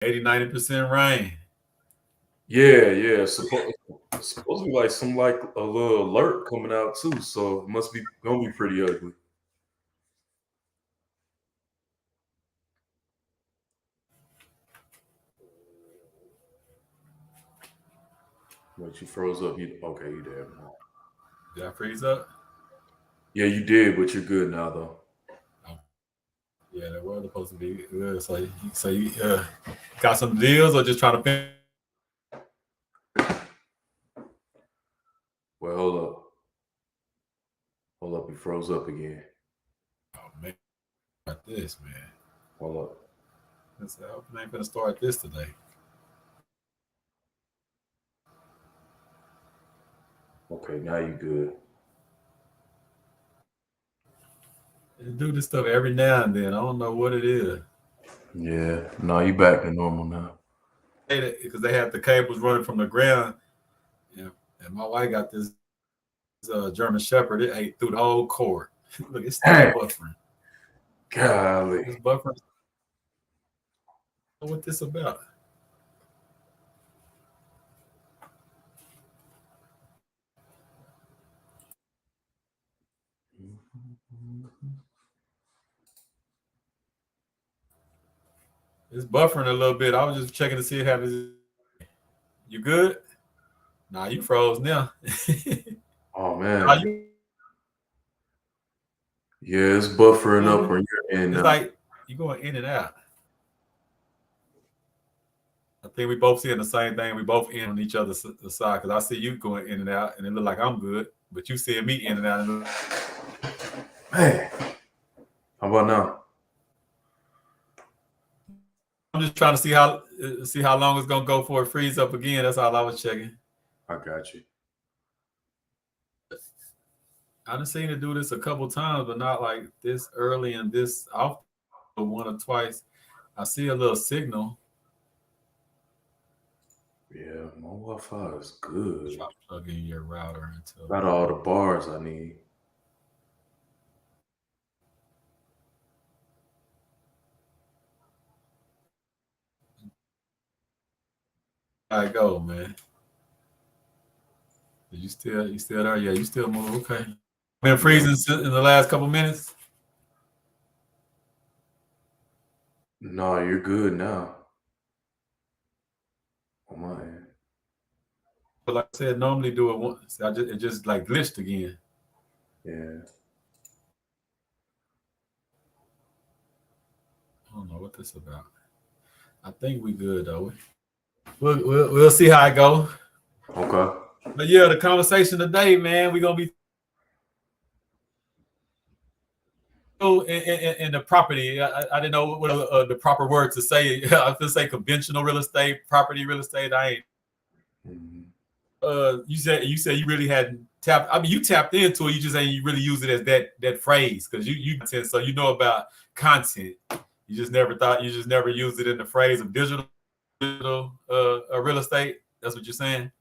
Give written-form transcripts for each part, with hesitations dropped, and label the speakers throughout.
Speaker 1: 80-90% rain.
Speaker 2: Yeah. Supposed to be like some like a little alert coming out too, so it must be gonna be pretty ugly. But you froze up. You okay? You there?
Speaker 1: Did I freeze up?
Speaker 2: Yeah, you did, but you're good now though.
Speaker 1: Oh, yeah, that was supposed to be good. So you got some deals or just trying to finish?
Speaker 2: Well, hold up. You froze up again.
Speaker 1: Oh man, about this man.
Speaker 2: Hold up.
Speaker 1: I hope I ain't gonna start this today.
Speaker 2: Okay, now you good.
Speaker 1: They do this stuff every now and then. I don't know what it is.
Speaker 2: Yeah, no, you back to normal now.
Speaker 1: Because they have the cables running from the ground. Yeah, and my wife got this German Shepherd. It ate through the whole cord. Look, it's still
Speaker 2: Hey,
Speaker 1: buffering.
Speaker 2: golly.
Speaker 1: It's buffering. What this about? It's buffering a little bit. I was just checking to see if you good? Nah, you froze now.
Speaker 2: Oh
Speaker 1: Are
Speaker 2: man.
Speaker 1: you?
Speaker 2: Yeah, it's buffering up
Speaker 1: Mhm.
Speaker 2: on your end
Speaker 1: It's
Speaker 2: now.
Speaker 1: like you going in and out. I think we both seeing the same thing. We both in on each other's side because I see you going in and out, and it look like I'm good, but you seeing me in and out.
Speaker 2: Man, how about now?
Speaker 1: I'm just trying to see how long it's gonna go before it freeze up again. That's all I was checking.
Speaker 2: I got you.
Speaker 1: I done seen it do this a couple times, but not like this early and this often. One or twice, I see a little signal.
Speaker 2: Yeah, my Wi-Fi is good.
Speaker 1: Try to plug in your router into.
Speaker 2: Got all the bars I need.
Speaker 1: I go, man. You still there? Yeah, you still move. Okay. Been
Speaker 2: Yeah.
Speaker 1: freezing in the last couple minutes.
Speaker 2: No, you're good now. On my end.
Speaker 1: But like I said, normally do it once. It just like glitched again.
Speaker 2: Yeah.
Speaker 1: I don't know what this about. I think we good though. We'll see how it go.
Speaker 2: Okay.
Speaker 1: But yeah, the conversation today, man, we gonna be in the property. I didn't know what the proper word to say. I could say conventional real estate, property real estate. I ain't.
Speaker 2: Mhm.
Speaker 1: You said you really hadn't tapped. I mean, you tapped into it. You just ain't really use it as that phrase because so you know about content. You just never thought. You just never used it in the phrase of digital real estate. That's what you're saying.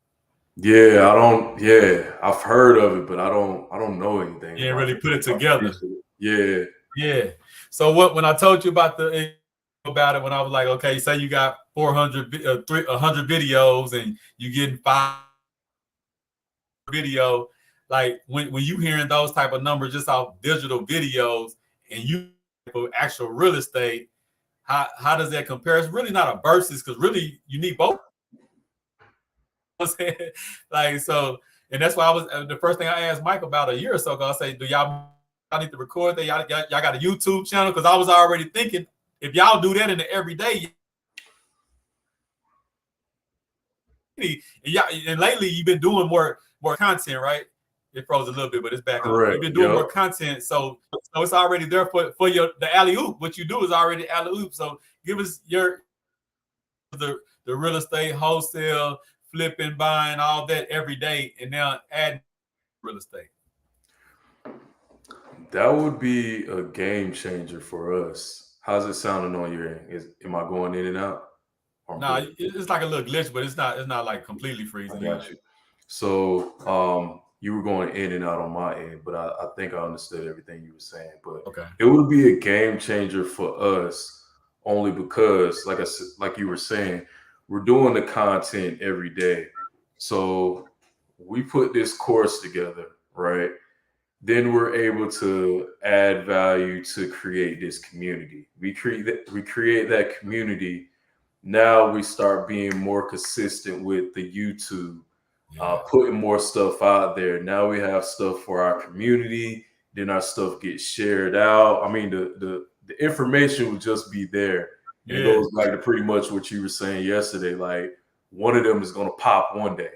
Speaker 2: Yeah, I don't. Yeah, I've heard of it, but I don't know anything
Speaker 1: You didn't
Speaker 2: about
Speaker 1: really
Speaker 2: it.
Speaker 1: put it
Speaker 2: I
Speaker 1: together.
Speaker 2: appreciate it. Yeah.
Speaker 1: Yeah. So when I told you about it when I was like, okay, say you got 100 videos and you getting 5 video, like when you hearing those type of numbers just off digital videos and you for actual real estate, how does that compare? It's really not a versus because really you need both. Like so, and that's why I was the first thing I asked Mike about a year or so ago. I say, do y'all need to record that? Y'all got a YouTube channel? Because I was already thinking if y'all do that in the everyday, and lately you've been doing more content, right? It froze a little bit, but it's back on. You've
Speaker 2: Correct.
Speaker 1: been doing
Speaker 2: Yep.
Speaker 1: more content, so it's already there for your the alley oop. What you do is already alley oop. So give us the real estate wholesale flipping, buying all that every day, and now add real estate.
Speaker 2: That would be a game changer for us. How's it sounding on your end? Am I going in and out? I'm
Speaker 1: Nah,
Speaker 2: good.
Speaker 1: it's like a little glitch, but it's not like completely
Speaker 2: I
Speaker 1: freezing.
Speaker 2: got you. So, you were going in and out on my end, but I think I understood everything you were saying. But
Speaker 1: Okay.
Speaker 2: it would be a game changer for us only because, like I said, like you were saying, we're doing the content every day. So we put this course together, right? Then we're able to add value to create this community. We create that community. Now we start being more consistent with the YouTube, putting more stuff out there. Now we have stuff for our community. Then our stuff gets shared out. I mean, the information will just be there. And it goes back to pretty much what you were saying yesterday. Like one of them is going to pop one day.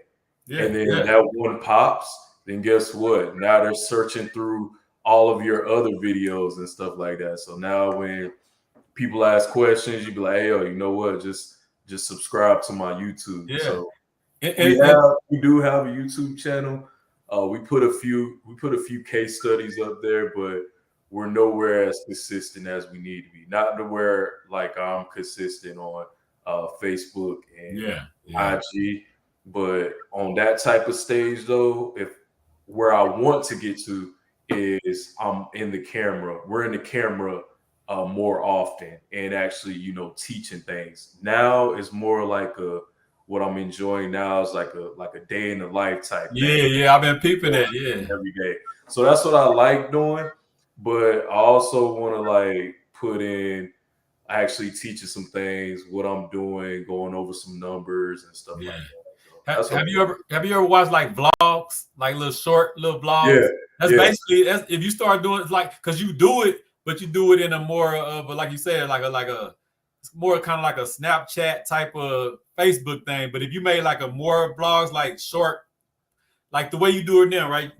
Speaker 2: And then that one pops, then guess what? Now they're searching through all of your other videos and stuff like that. So now when people ask questions, you be like, hey, yo, you know what? Just subscribe to my YouTube.
Speaker 1: Yeah.
Speaker 2: So
Speaker 1: And
Speaker 2: we do have a YouTube channel. We put a few case studies up there, but we're nowhere as consistent as we need to be. Not to where like I'm consistent on Facebook and IG, but on that type of stage though, if where I want to get to is I'm in the camera. We're in the camera more often and actually, you know, teaching things. Now it's more like what I'm enjoying now is like a day in the life type thing.
Speaker 1: Yeah, I've been peeping that. Yeah,
Speaker 2: every day. So that's what I like doing. But I also want to like put in actually teaching some things, what I'm doing, going over some numbers and stuff like that. So
Speaker 1: have you ever watched like vlogs, like little vlogs?
Speaker 2: Yeah.
Speaker 1: That's basically if you start doing like because you do it, but you do it in a more of a, like you said, like a it's more kind of like a Snapchat type of Facebook thing. But if you made like a more vlogs, like short, like the way you do it now, right?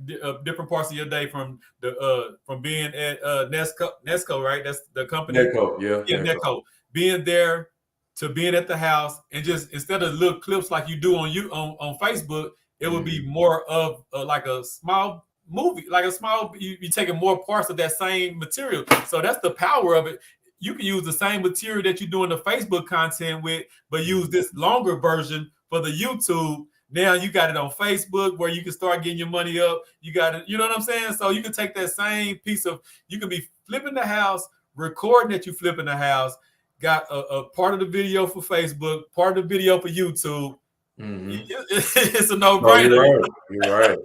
Speaker 1: Different parts of your day from being at Nesco, right? That's the company.
Speaker 2: Netco,
Speaker 1: Netco. Being there to being at the house, and just instead of little clips like you do on Facebook, it would be more of like a small movie, like a small. You taking more parts of that same material. So that's the power of it. You can use the same material that you're doing the Facebook content with, but use this longer version for the YouTube. Now you got it on Facebook where you can start getting your money up. You got it, you know what I'm saying? So you can take that same piece of, you can be flipping the house, recording that you flipping the house, got a part of the video for Facebook, part of the video for YouTube. It's a no-brainer.
Speaker 2: You're right.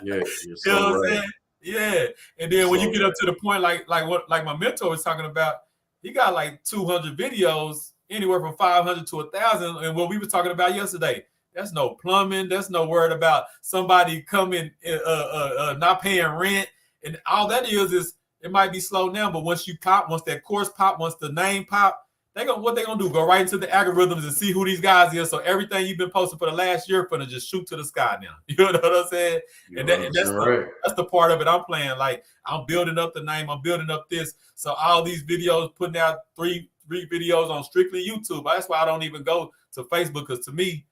Speaker 2: Yeah, you're so
Speaker 1: you know what
Speaker 2: right.
Speaker 1: I'm saying? Yeah. And then when you get up to the point like my mentor was talking about, he got like 200 videos, anywhere from 500 to 1,000. And what we were talking about yesterday, that's no plumbing. That's no word about somebody coming, not paying rent. And all that is it might be slow now, but once you pop, once that course pop, once the name pop, what they gonna do? Go right into the algorithms and see who these guys is. So everything you've been posting for the last year, gonna just shoot to the sky now. You know what I'm saying? And that's the part of it I'm playing. Like I'm building up the name, I'm building up this. So all these videos, putting out three videos on strictly YouTube. That's why I don't even go to Facebook, because to me,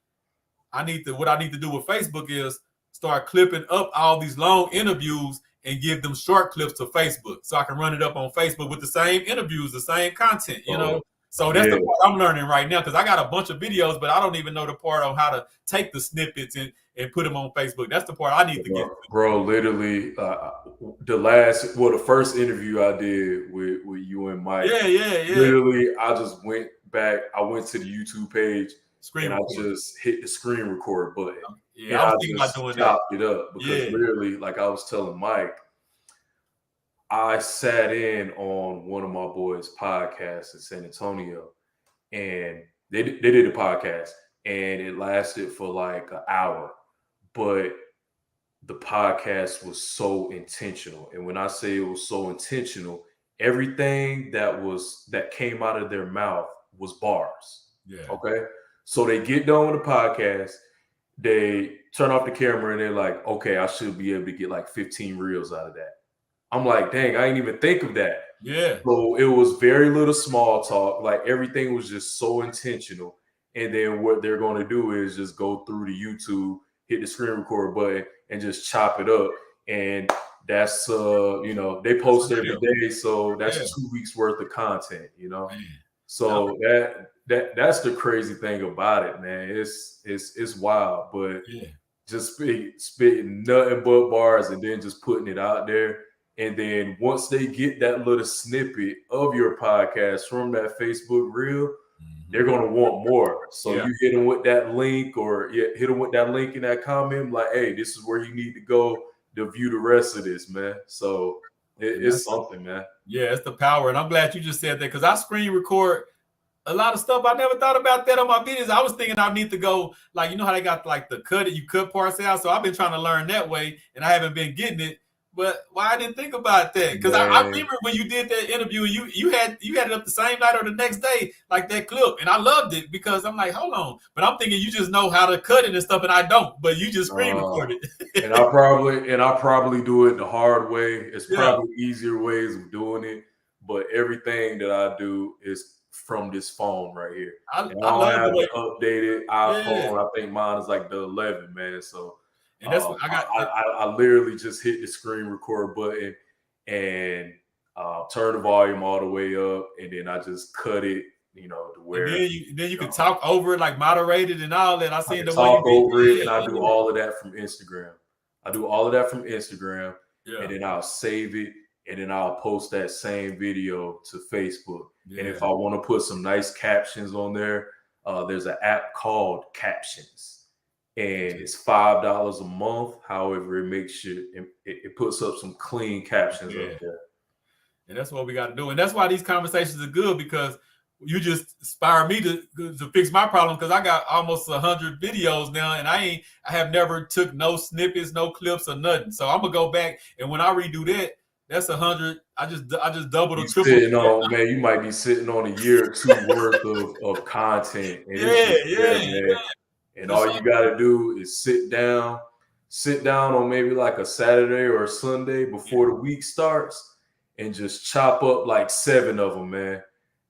Speaker 1: what I need to do with Facebook is start clipping up all these long interviews and give them short clips to Facebook, so I can run it up on Facebook with the same interviews, the same content, you know. So that's the part I'm learning right now, because I got a bunch of videos, but I don't even know the part on how to take the snippets and put them on Facebook. That's the part I need to get to.
Speaker 2: Bro, literally, the first interview I did with you and Mike.
Speaker 1: Yeah.
Speaker 2: Literally, I just went back. I went to the YouTube page and I just hit the screen record button.
Speaker 1: Yeah, I was thinking about doing that.
Speaker 2: Chopped it up because literally, like I was telling Mike, I sat in on one of my boys' podcasts in San Antonio, and they did a podcast, and it lasted for like an hour, but the podcast was so intentional. And when I say it was so intentional, everything that came out of their mouth was bars.
Speaker 1: Yeah.
Speaker 2: Okay. So they get done with the podcast, they turn off the camera, and they're like, okay, I should be able to get like 15 reels out of that. I'm like, dang, I didn't even think of that.
Speaker 1: Yeah.
Speaker 2: So it was very little small talk. Like everything was just so intentional. And then what they're going to do is just go through the YouTube, hit the screen record button, and just chop it up. And that's they post every day, so that's 2 weeks worth of content, you know. So that's the crazy thing about it, man. It's wild, but just spitting nothing but bars and then just putting it out there. And then once they get that little snippet of your podcast from that Facebook reel, they're going to want more. So you hit them with that link, or hit them with that link in that comment, like, hey, this is where you need to go to view the rest of this, man. So it's something, man.
Speaker 1: Yeah, it's the power. And I'm glad you just said that, because I screen record a lot of stuff. I never thought about that on my videos. I was thinking I need to go, like, you know how they got like the cut it, you cut parts out. So I've been trying to learn that way, and I haven't been getting it. But why I didn't think about that? Because I remember when you did that interview, you had it up the same night or the next day, like that clip, and I loved it because I'm like, hold on. But I'm thinking you just know how to cut it and stuff, and I don't. But you just screen record it.
Speaker 2: and I probably do it the hard way. It's probably easier ways of doing it, but everything that I do is from this phone right here. I love the updated iPhone. I think mine is like the 11, man. So. And that's what I got. I literally just hit the screen record button and turn the volume all the way up, and then I just cut it, to where.
Speaker 1: And then you can talk over it, like moderated and all that. I seen the
Speaker 2: talk over it, and I do all of that from Instagram. And then I'll save it, and then I'll post that same video to Facebook. Yeah. And if I want to put some nice captions on there, there's an app called Captions. And it's $5 a month. However, it makes you, it puts up some clean captions up there.
Speaker 1: And that's what we got to do. And that's why these conversations are good, because you just inspire me to fix my problem, because I got almost 100 videos now, and I have never took no snippets, no clips, or nothing. So I'm gonna go back, and when I redo that, that's 100. I just double the triple.
Speaker 2: Man, you might be sitting on a year or two worth of content. And and all you got to do is sit down on maybe like a Saturday or a Sunday before the week starts, and just chop up like 7 of them, man.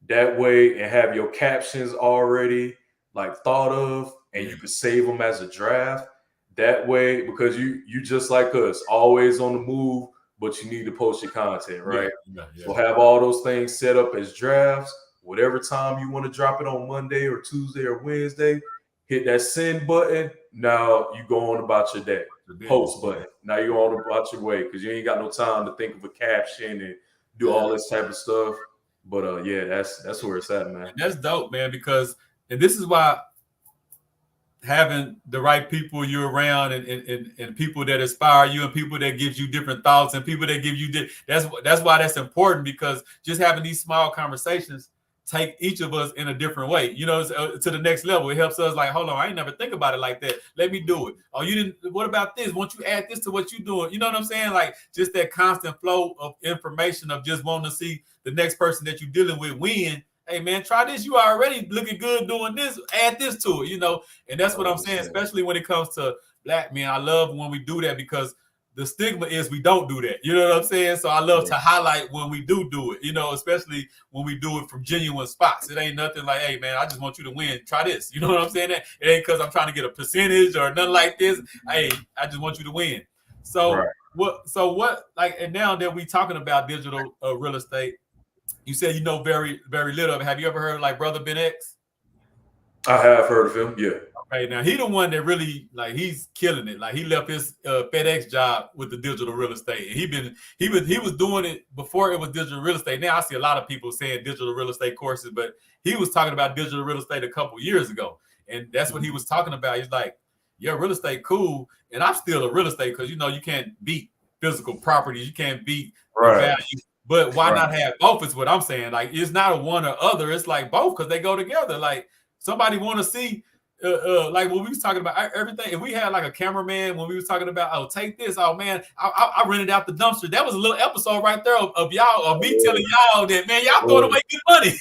Speaker 2: That way, and have your captions already like thought of, and you can save them as a draft. That way, because you just like us, always on the move, but you need to post your content, right? So have all those things set up as drafts. Whatever time you want to drop it on Monday or Tuesday or Wednesday, hit that send button. Now you go on about your day. Post button. Now you're on about your way, because you ain't got no time to think of a caption and do all this type of stuff. But that's where it's at, man.
Speaker 1: That's dope, man, because, and this is why having the right people you're around, and people that inspire you, and people that gives you different thoughts, and people that give you that's why that's important, because just having these small conversations take each of us in a different way, to the next level. It helps us, like, hold on, I ain't never think about it like that. Let me do it. Oh, you didn't, what about this? Won't you add this to what you're doing? You know what I'm saying? Like, just that constant flow of information, of just wanting to see the next person that you're dealing with win. Hey man, try this. You already looking good doing this. Add this to it, And that's what I'm saying, especially when it comes to Black men. I love when we do that, because the stigma is we don't do that. You know what I'm saying? So I love to highlight when we do it, especially when we do it from genuine spots. It ain't nothing like, hey, man, I just want you to win. Try this. You know what I'm saying? It ain't because I'm trying to get a percentage or nothing like this. Hey, I just want you to win. So what, like, and now that we talking about digital real estate, you said you know very, very little of it. Have you ever heard of, like, Brother Ben X?
Speaker 2: I have heard of him, yeah.
Speaker 1: Okay, now he the one that really, like, he's killing it. Like, he left his FedEx job with the digital real estate. And he was doing it before it was digital real estate. Now I see a lot of people saying digital real estate courses, but he was talking about digital real estate a couple years ago, and that's what he was talking about. He's like, yeah, real estate cool, and I'm still a real estate, because you can't beat physical properties, you can't beat the value. But why not have both? Is what I'm saying. Like, it's not a one or other. It's like both, because they go together. Like, somebody want to see. Like when we was talking about everything, if we had like a cameraman, when we was talking about, oh, take this, oh man, I rented out the dumpster. That was a little episode right there of y'all, of me telling y'all that, man, y'all throwing away good money.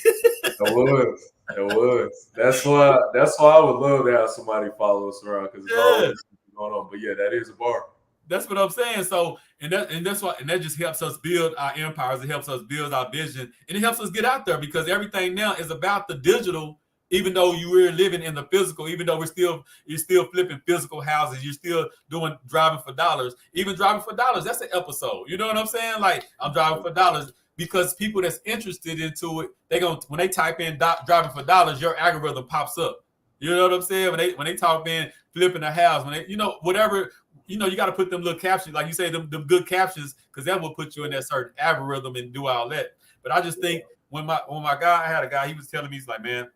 Speaker 2: It was. That's why I would love to have somebody follow us around, because it's always going on. But yeah, that is a bar.
Speaker 1: That's what I'm saying. So, and that's why, and that just helps us build our empires. It helps us build our vision, and it helps us get out there, because everything now is about the digital. Even though you were living in the physical, even though you're still flipping physical houses, you're still doing driving for dollars. Even driving for dollars, that's an episode. You know what I'm saying? Like, I'm driving for dollars, because people that's interested into it, when they type in driving for dollars, your algorithm pops up. You know what I'm saying? When they type in flipping a house, when they, whatever, you know, you got to put them little captions, like you say, them good captions, because that will put you in that certain algorithm and do all that. But I just think when my guy, I had a guy, he was telling me, he's like, man,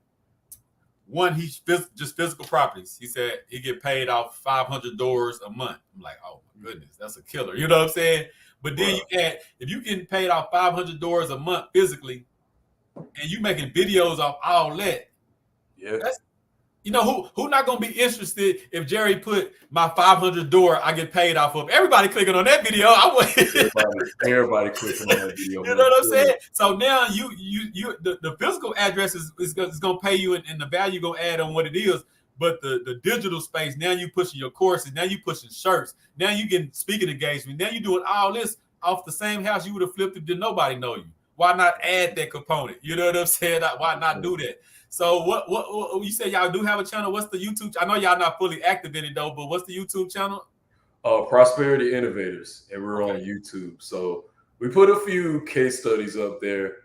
Speaker 1: one, he's just physical properties. He said he get paid off 500 doors a month. I'm like, oh my goodness, that's a killer. You know what I'm saying? But then you add, if you getting paid off 500 doors a month physically, and you making videos off all that, that's, you know, who not gonna be interested if Jerry put my 500 door I get paid off of? Everybody clicking on that video.
Speaker 2: Everybody clicking on that video.
Speaker 1: You know what I'm saying? So now the physical address is gonna pay you, and the value gonna add on what it is. But the digital space, now you pushing your courses, now you pushing shirts, now you getting speaking engagement, now you doing all this off the same house you would have flipped if did nobody know you. Why not add that component? You know what I'm saying? Why not do that? So what you say y'all do have a channel? What's the YouTube? I know y'all not fully active in it though, but what's the YouTube channel?
Speaker 2: Prosperity Innovators, and we're on YouTube. So we put a few case studies up there.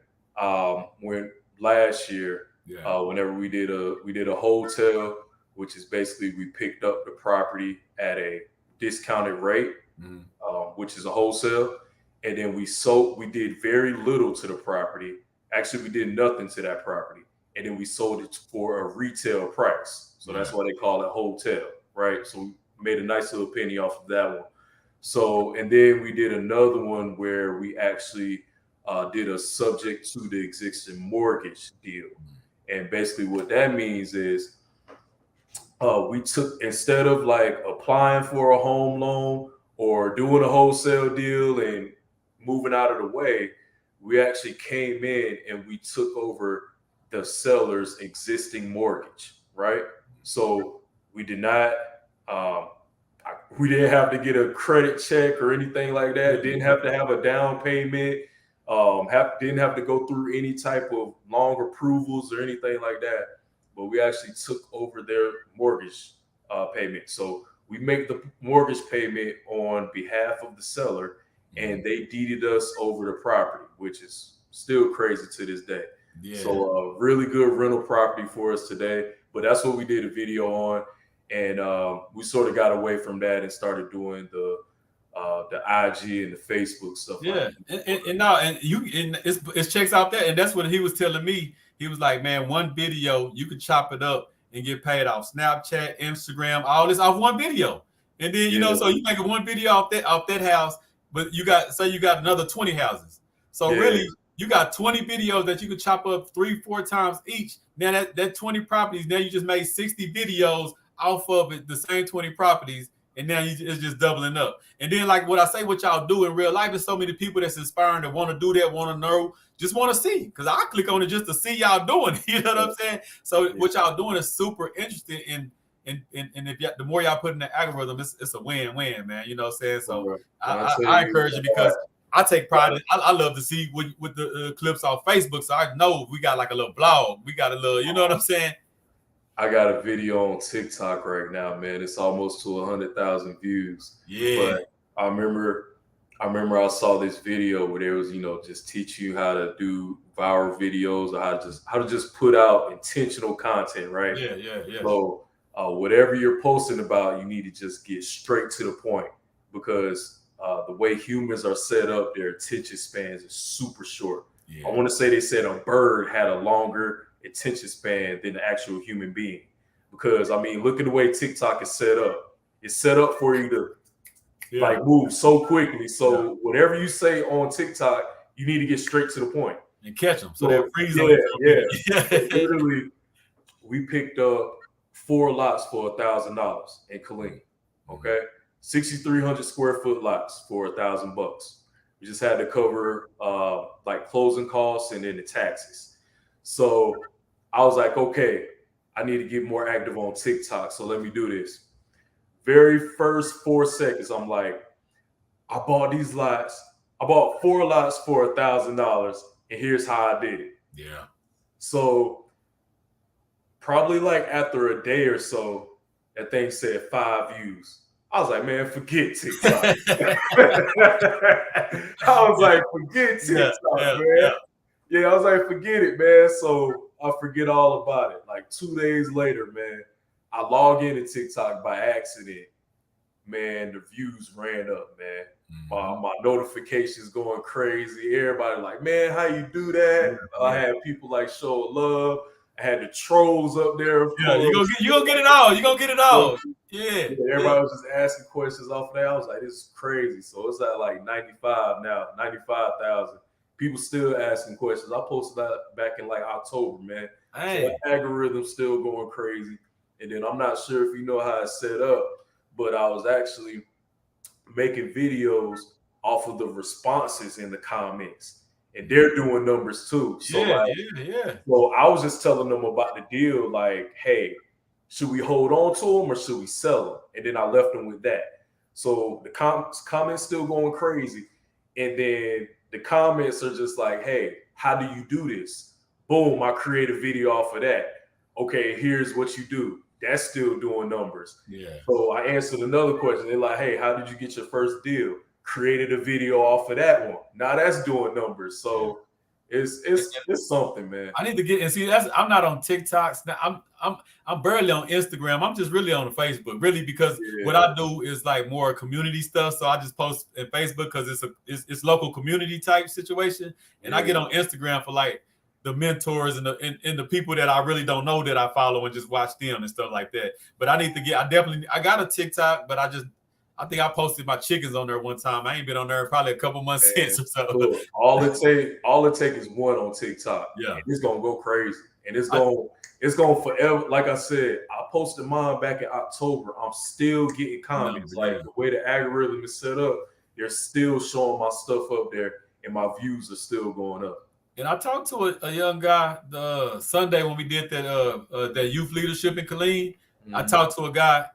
Speaker 2: When last year, whenever we did a hotel, which is basically we picked up the property at a discounted rate, which is a wholesale, and then we did very little to the property. Actually, we did nothing to that property, and then we sold it for a retail price. So that's why they call it hotel, right? So we made a nice little penny off of that one. So, and then we did another one where we actually did a subject to the existing mortgage deal. And basically what that means is we took, instead of like applying for a home loan or doing a wholesale deal and moving out of the way, we actually came in and we took over the seller's existing mortgage, right? So we did not, we didn't have to get a credit check or anything like that. Didn't have to have a down payment. Didn't have to go through any type of long approvals or anything like that. But we actually took over their mortgage payment. So we make the mortgage payment on behalf of the seller, and they deeded us over the property, which is still crazy to this day. So really good rental property for us today. But that's what we did a video on. And we sort of got away from that and started doing the IG and the Facebook stuff.
Speaker 1: It's checks out there, and that's what he was telling me. He was like, man, one video you could chop it up and get paid off Snapchat, Instagram, all this off one video. And then you know, so you make one video off that house, but you got another 20 houses. So really, you got 20 videos that you could chop up 3-4 times each. Now that 20 properties, now you just made 60 videos off of it, the same 20 properties, and now it's just doubling up. And then, like what I say, what y'all do in real life, there's so many people that's inspiring that want to do that, want to know, just want to see. Because I click on it just to see y'all doing it. You know what I'm saying? So what y'all doing is super interesting, and if the more y'all put in the algorithm, it's a win-win, man. You know what I'm saying? So I encourage you, because I take pride in it. I love to see with the clips off Facebook, so I know we got like a little blog. We got a little, you know what I'm saying?
Speaker 2: I got a video on TikTok right now, man. It's almost to 100,000 views. But I remember I saw this video where there was, just teach you how to do viral videos, or how to just put out intentional content, right? So whatever you're posting about, you need to just get straight to the point, because the way humans are set up, their attention spans is super short. I want to say they said a bird had a longer attention span than the actual human being, because I mean, look at the way TikTok is set up. It's set up for you to like move so quickly. So whatever you say on TikTok, you need to get straight to the point
Speaker 1: and catch them. So they freeze them.
Speaker 2: Literally, we picked up 4 lots for $1,000 in Killeen. Okay, 6,300 square foot lots for $1,000. We just had to cover like closing costs and then the taxes. So I was like, okay, I need to get more active on TikTok. So let me do this. Very first 4 seconds, I'm like, I bought these lots. I bought 4 lots for $1,000, and here's how I did it. So probably like after a day or so, that thing said 5 views. I was like, man, forget TikTok. I was like, forget TikTok, man. I was like, forget it, man. So I forget all about it. Like 2 days later, man, I log into TikTok by accident. man, the views ran up, man.
Speaker 1: Mhm.
Speaker 2: My notifications going crazy. Everybody like, man, how you do that? I
Speaker 1: Yeah.
Speaker 2: had people like show love. I had the trolls up there, of
Speaker 1: Yeah,
Speaker 2: course.
Speaker 1: you gonna get it all. You gonna get it all. Yeah,
Speaker 2: Yeah,
Speaker 1: yeah.
Speaker 2: everybody was just asking questions off of that. I was like, this is crazy. So it's at like 95 now, 95,000. People still asking questions. I posted that back in like October, man. So
Speaker 1: Hey,
Speaker 2: the algorithm's still going crazy. And then I'm not sure if you know how it's set up, but I was actually making videos off of the responses in the comments. And they're doing numbers too. So
Speaker 1: yeah,
Speaker 2: like,
Speaker 1: yeah.
Speaker 2: so I was just telling them about the deal, like, hey, should we hold on to them or should we sell them? And then I left them with that. So the comments still going crazy. And then the comments are just like, hey, how do you do this? Boom, I create a video off of that. Okay, here's what you do. That's still doing numbers.
Speaker 1: Yeah.
Speaker 2: So I answered another question. They're like, hey, how did you get your first deal? Created a video off of that one. Now that's doing numbers. So it's something, man.
Speaker 1: I need to get and see. I'm not on TikToks now. I'm barely on Instagram. I'm just really on Facebook, really, because what I do is like more community stuff. So I just post in Facebook because it's local community type situation, and I get on Instagram for like the mentors and the people that I really don't know that I follow and just watch them and stuff like that. But I need to get. I got a TikTok, but I think I posted my chickens on there one time. I ain't been on there probably a couple months since or so.
Speaker 2: Look, all it take is one on TikTok.
Speaker 1: Yeah,
Speaker 2: and it's gonna go crazy, and it's gonna forever. Like I said, I posted mine back in October. I'm still getting comments. Like the way the algorithm is set up, they're still showing my stuff up there, and my views are still going up.
Speaker 1: And I talked to a young guy the Sunday when we did that youth leadership in Killeen. Mm-hmm. I talked to a guy.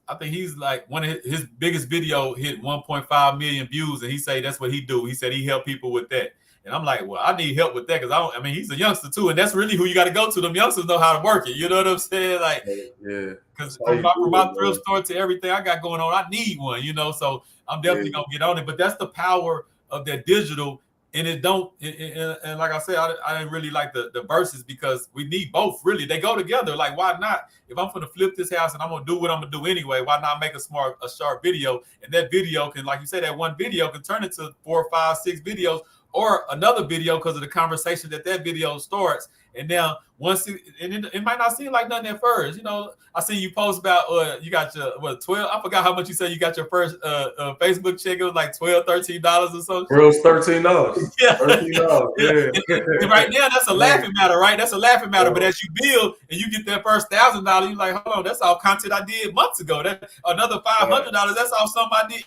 Speaker 1: I think he's like one of his biggest video hit 1.5 million views, and he say that's what he do. He said he help people with that, and I'm like, well, I need help with that because I mean, he's a youngster too, and that's really who you got to go to. Them youngsters know how to work it. You know what I'm saying? Like, yeah. Because from my thrift store to everything I got going on, I need one. You know, so I'm definitely gonna get on it. But that's the power of that digital. And it don't, and like I said, I didn't really like the verses because we need both. Really, they go together. Like, why not? If I'm gonna flip this house and I'm gonna do what I'm gonna do anyway, why not make a sharp video? And that video can, like you said, that one video can turn into 4, 5, 6 videos or another video because of the conversation that video starts. And now once it might not seem like nothing at first. You know, I see you post about you got your 12. I forgot how much you said you got your first Facebook check. It was like $12, $13 or something.
Speaker 2: Bro, it's $13.
Speaker 1: Yeah.
Speaker 2: $13. Yeah.
Speaker 1: And right now that's a laughing matter, right? That's a laughing matter. But as you build and you get that first $1,000, you're like, hold on, that's all content I did months ago. That another $500, that's all something I did.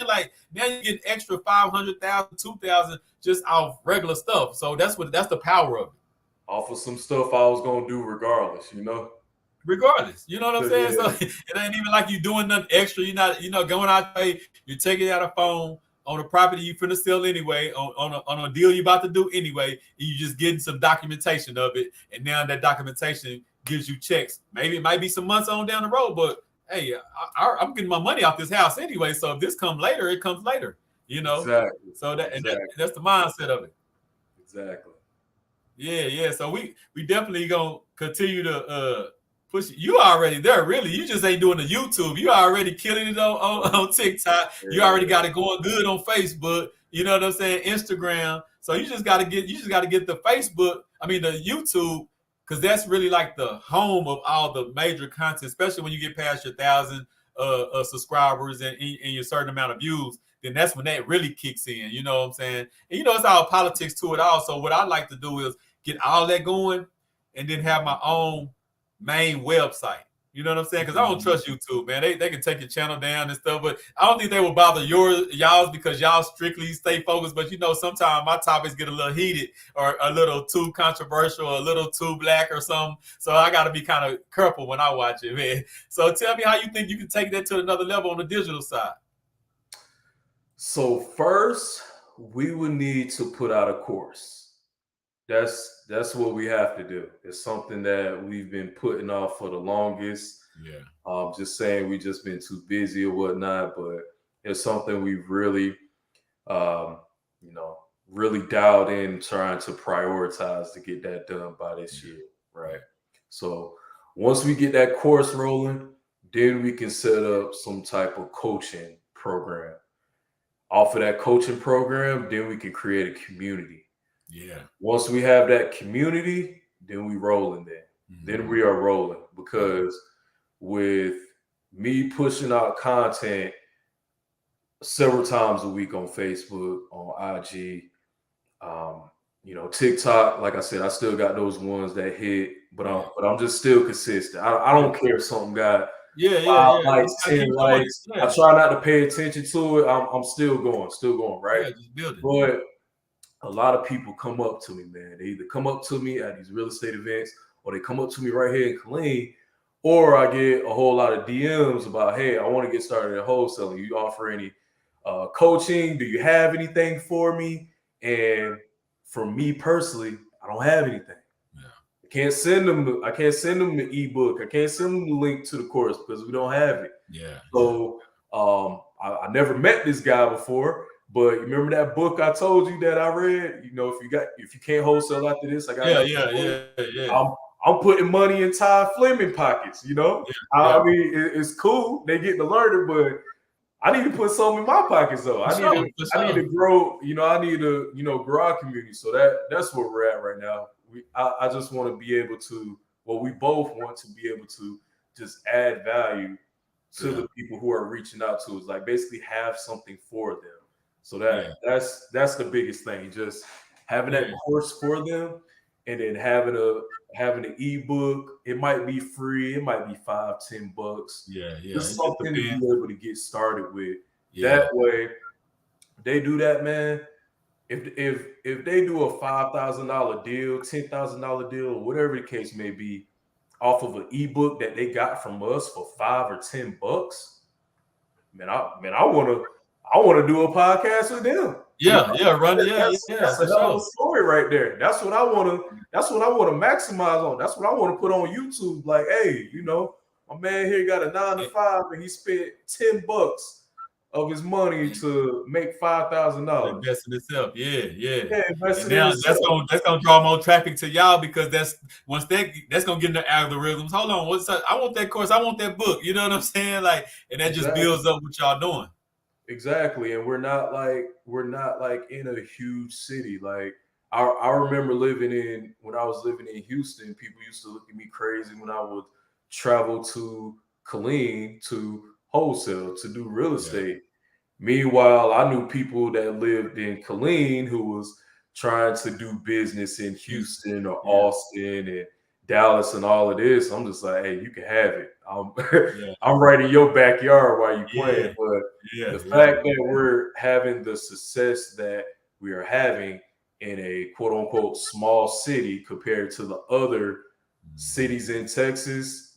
Speaker 1: Like now you get extra 500,000, 2,000 just off regular stuff. So that's the power of it.
Speaker 2: Off of some stuff I was gonna do regardless, you know.
Speaker 1: Regardless, you know what I'm saying. So it ain't even like you doing nothing extra. You're not, going out there. You're taking out a phone on a property you finna sell anyway, on a deal you about to do anyway. And you just getting some documentation of it, and now that documentation gives you checks. Maybe it might be some months on down the road, but hey, I'm getting my money off this house anyway. So if this comes later, it comes later. You know.
Speaker 2: Exactly.
Speaker 1: So that's the mindset of it.
Speaker 2: Exactly.
Speaker 1: Yeah. So we definitely gonna continue to push it. You already there, really. You just ain't doing the YouTube. You already killing it on TikTok. You already got it going good on Facebook. You know what I'm saying? Instagram. So you just gotta get the Facebook. I mean the YouTube, because that's really like the home of all the major content, especially when you get past your 1,000 subscribers and your certain amount of views. Then that's when that really kicks in. You know what I'm saying? And it's all politics to it all. So what I like to do is get all that going and then have my own main website. You know what I'm saying? Because I don't trust YouTube, man. They can take your channel down and stuff, but I don't think they will bother y'all's because y'all strictly stay focused. But sometimes my topics get a little heated or a little too controversial, or a little too black or something. So I got to be kind of careful when I watch it, man. So tell me how you think you can take that to another level on the digital side.
Speaker 2: So first, we would need to put out a course. That's what we have to do. It's something that we've been putting off for the longest.
Speaker 1: Yeah.
Speaker 2: Just saying we just been too busy or whatnot, but it's something we've really, really dialed in, trying to prioritize to get that done by this year. Right. So once we get that course rolling, then we can set up some type of coaching program. Off of that coaching program, then we can create a community.
Speaker 1: Yeah.
Speaker 2: Once we have that community, then we rolling there. Then we are rolling, because with me pushing out content several times a week on Facebook, on IG, TikTok, like I said, I still got those ones that hit, but I'm just still consistent. I don't care if something got 5 likes, 10 likes. I try not to pay attention to it. I'm still going, right?
Speaker 1: Yeah, just build it.
Speaker 2: But a lot of people come up to me, man. They either come up to me at these real estate events, or they come up to me right here in Killeen, or I get a whole lot of DMs about, hey, I want to get started at wholesaling. You offer any coaching? Do you have anything for me? And for me personally, I don't have anything.
Speaker 1: Yeah.
Speaker 2: I can't send them the ebook. I can't send them the link to the course because we don't have it.
Speaker 1: Yeah.
Speaker 2: So I never met this guy before. But you remember that book I told you that I read? If you can't wholesale after this, I got
Speaker 1: yeah.
Speaker 2: I'm putting money in Ty Fleming pockets. I mean, it's cool. They get to learn it, but I need to put some in my pockets though. I need to grow. I need to grow our community. So that's where we're at right now. I just want to be able to. Well, we both want to be able to just add value to the people who are reaching out to us. Like basically have something for them. So that's the biggest thing. Just having that course for them, and then having an ebook. It might be free. It might be $5-10.
Speaker 1: Yeah.
Speaker 2: Just something to be able to get started with. Yeah. That way, they do that, man. If they do a $5,000 deal, $10,000 deal, or whatever the case may be, off of an ebook that they got from us for $5 or $10, man, I want to do a podcast with them.
Speaker 1: Run it.
Speaker 2: That's a hell of a story right there. That's what I want to maximize on. That's what I want to put on YouTube. Like, hey, my man here got a 9 to 5 and he spent $10 of his money to make $5,000.
Speaker 1: Invest in itself.
Speaker 2: Yeah, invest in
Speaker 1: itself. That's gonna draw more traffic to y'all, because that's gonna get in the algorithms. Hold on, I want that course, I want that book. You know what I'm saying? Like, and that just builds up what y'all doing.
Speaker 2: Exactly. And we're not like in a huge city. Like I remember when I was living in Houston, people used to look at me crazy when I would travel to Killeen to wholesale, to do real estate. Meanwhile, I knew people that lived in Killeen who was trying to do business in Houston or Austin and Dallas and all of this. I'm just like, hey, you can have it. I'm right in your backyard while you playing. But the fact that we're having the success that we are having in a quote unquote small city compared to the other cities in Texas,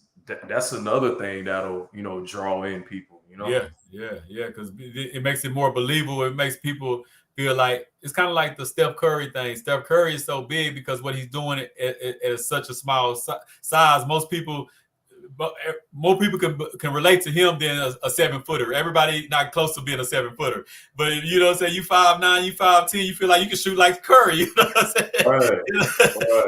Speaker 2: that's another thing that'll draw in people.
Speaker 1: Because it makes it more believable. It makes people feel like it's kind of like the Steph Curry thing. Steph Curry is so big because what he's doing at such a small size. More people can relate to him than a 7-footer. Everybody not close to being a 7-footer. But if you know what I'm saying, you 5'9", you 5'10", you feel like you can shoot like Curry. You know what I'm saying?
Speaker 2: Right.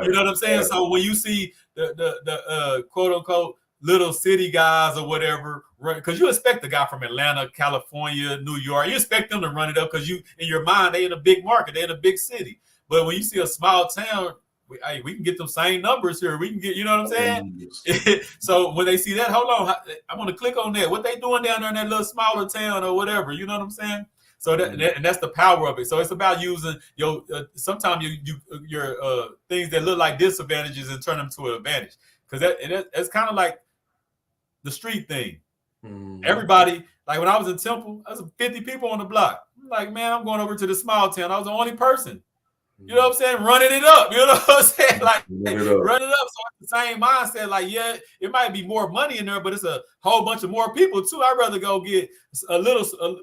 Speaker 1: You know what I'm saying? Right. So when you see the quote unquote little city guys or whatever, because you expect the guy from Atlanta, California, New York, you expect them to run it up because you, in your mind, they in a big market, they in a big city. But when you see a small town, we can get them same numbers here. We can get, you know what I'm saying? So when they see that, hold on, I want to click on that. What they doing down there in that little smaller town or whatever, you know what I'm saying? So and that's the power of it. So it's about using your sometimes your things that look like disadvantages and turn them to an advantage. Because that's kind of like the street thing. Everybody, like when I was in Temple, I was 50 people on the block. I'm like, man, I'm going over to the small town. I was the only person. You know what I'm saying? Running it up. You know what I'm saying? Like running up. So it's the same mindset. Like, yeah, it might be more money in there, but it's a whole bunch of more people too. I'd rather go get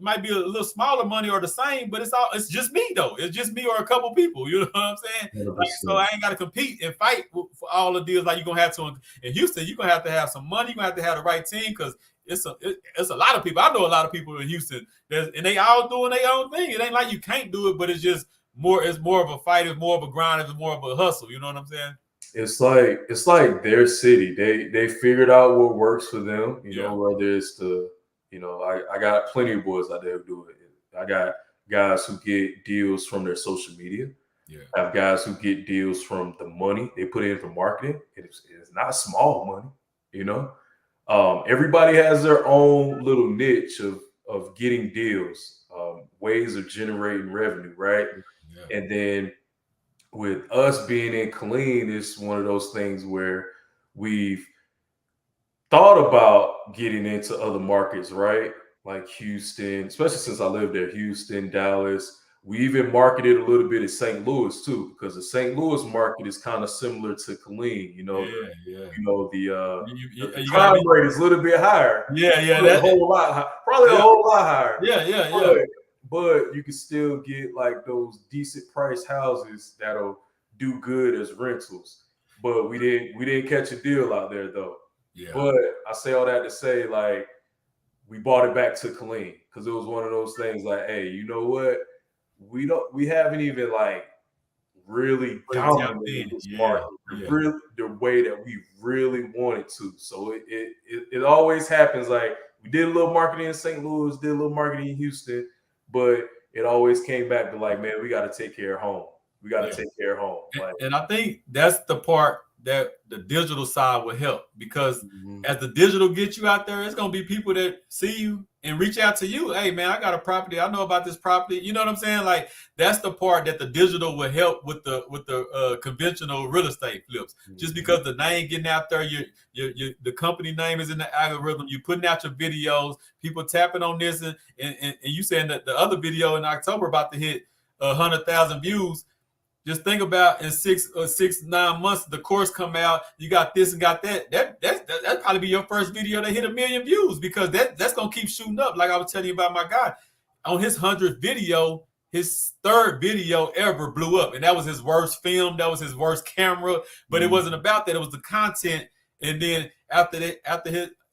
Speaker 1: might be a little smaller money or the same, but it's just me though. It's just me or a couple people. You know what I'm saying? Like, so I ain't got to compete and fight for all the deals like you're gonna have to in Houston. You're gonna have some money. You're gonna have to have the right team because it's a lot of people. I know a lot of people in Houston, and they all doing their own thing. It ain't like you can't do it, but it's more of a fight, it's more of a grind, it's more of a hustle. You know what I'm saying?
Speaker 2: it's like their city. They figured out what works for them. You
Speaker 1: Yeah.
Speaker 2: know, whether it's I got plenty of boys out there who do it. I got guys who get deals from their social media.
Speaker 1: Yeah.
Speaker 2: I have guys who get deals from the money they put in for marketing. It's not small money, you know. Everybody has their own little niche of getting deals, ways of generating revenue, right?
Speaker 1: Yeah.
Speaker 2: And then with us being in Killeen, it's one of those things where we've thought about getting into other markets, right? Like Houston, especially since I lived there, Houston, Dallas. We even marketed a little bit in St. Louis too, because the St. Louis market is kind of similar to Killeen.
Speaker 1: Yeah.
Speaker 2: The
Speaker 1: You gotta
Speaker 2: crime
Speaker 1: be.
Speaker 2: rate is a little bit higher.
Speaker 1: Yeah.
Speaker 2: Probably a whole lot, probably a
Speaker 1: Yeah.
Speaker 2: whole lot higher.
Speaker 1: Yeah.
Speaker 2: But you can still get like those decent price houses that'll do good as rentals. But we didn't catch a deal out there though.
Speaker 1: Yeah.
Speaker 2: But I say all that to say, like, we bought it back to Killeen because it was one of those things like, hey, you know what? We haven't even like really dominated this market the way that we really wanted to. So it always happens. Like, we did a little marketing in St. Louis, did a little marketing in Houston, but it always came back to like, man, we got to take care of home. We got to take care of home.
Speaker 1: And I think that's the part that the digital side will help, because as the digital gets you out there, it's going to be people that see you and reach out to you. Hey, man, I got a property. I know about this property. You know what I'm saying? Like, that's the part that the digital will help with the conventional real estate flips. Just because the name getting out there, the company name is in the algorithm. You putting out your videos, people tapping on this, and you saying that the other video in October about to hit 100,000 views. Just think about in 9 months, the course come out, you got this and got that. That'd probably be your first video that hit 1 million views, because that's gonna keep shooting up. Like I was telling you about my guy, on his 100th video, his third video ever blew up, and that was his worst film, that was his worst camera. But it wasn't about that; it was the content. And then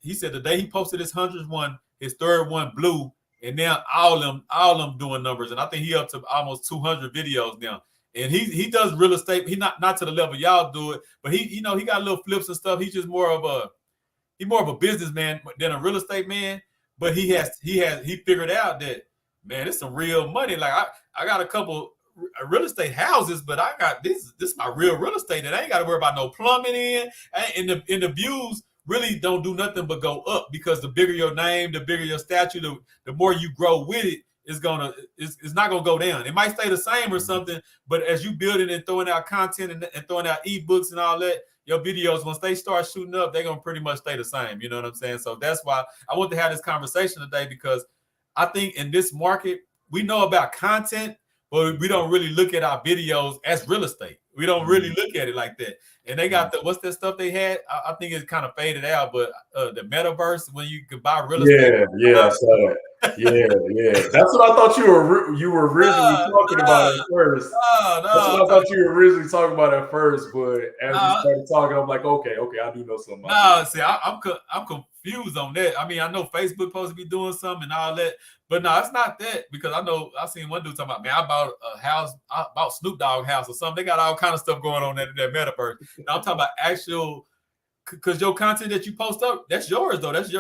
Speaker 1: he said the day he posted his 100th one, his third one blew, and now all them doing numbers, and I think he up to almost 200 videos now. And he does real estate. He not to the level y'all do it, but he got little flips and stuff. He's just more of a businessman than a real estate man. But he figured out that, man, it's some real money. Like I got a couple real estate houses, but I got this is my real estate, and I ain't got to worry about no plumbing in. And the views really don't do nothing but go up, because the bigger your name, the bigger your statue, the more you grow with it. It's not gonna go down. It might stay the same or something, but as you build it and throwing out content and throwing out ebooks and all that, your videos, once they start shooting up, they're gonna pretty much stay the same. You know what I'm saying? So that's why I want to have this conversation today, because I think in this market, we know about content, but we don't really look at our videos as real estate. We don't really look at it like that. And they got what's that stuff they had? I think it's kind of faded out, but the metaverse, when you could buy real estate.
Speaker 2: Yeah, I saw that. Yeah. That's what I thought you were originally talking about at first. That's what I thought you were originally talking about at first, but as you started talking, I'm like, okay, I do know something.
Speaker 1: See, I'm confused on that. I mean, I know Facebook supposed to be doing something and all that, but no, it's not that, because I seen one dude talking about, man, I bought a house, I bought Snoop Dogg house or something. They got all kind of stuff going on in that metaverse. Now I'm talking about actual, because your content that you post up, that's yours though. That's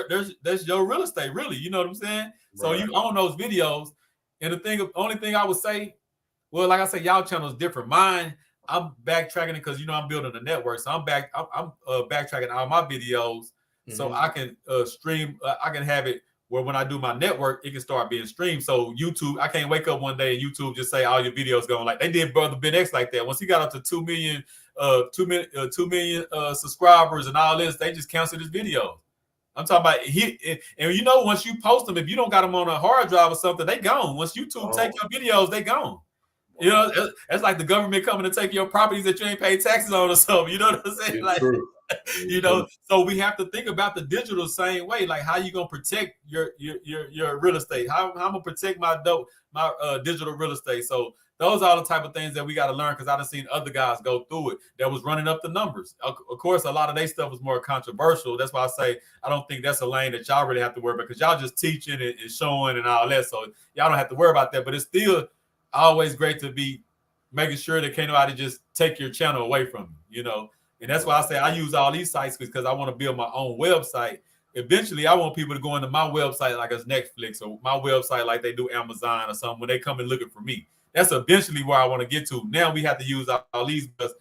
Speaker 1: your real estate, really. You know what I'm saying? So you own those videos. And the only thing I would say, well, like I said, y'all channel is different. Mine, I'm backtracking it because I'm building a network. So I'm backtracking all my videos, so I can stream. I can have it where when I do my network, it can start being streamed. So YouTube, I can't wake up one day and YouTube just say all your videos going, like they did Brother Ben X like that. Once he got up to 2 million subscribers and all this, they just canceled his videos. I'm talking about once you post them, if you don't got them on a hard drive or something, they gone. Once YouTube take your videos, they gone. You know, that's like the government coming to take your properties that you ain't paid taxes on or something. You know what I'm saying? Like, so we have to think about the digital same way. Like, how you gonna protect your real estate? How I'm gonna protect my digital real estate? So those are the type of things that we got to learn, because I done seen other guys go through it that was running up the numbers. Of course, a lot of their stuff was more controversial. That's why I say I don't think that's a lane that y'all really have to worry about, because y'all just teaching and showing and all that. So y'all don't have to worry about that. But it's still always great to be making sure that can't nobody just take your channel away from you. You know, And that's why I say I use all these sites because I want to build my own website. Eventually, I want people to go into my website like it's Netflix or my website like they do Amazon or something when they come and looking for me. That's eventually where I want to get to. Now we have to use all these because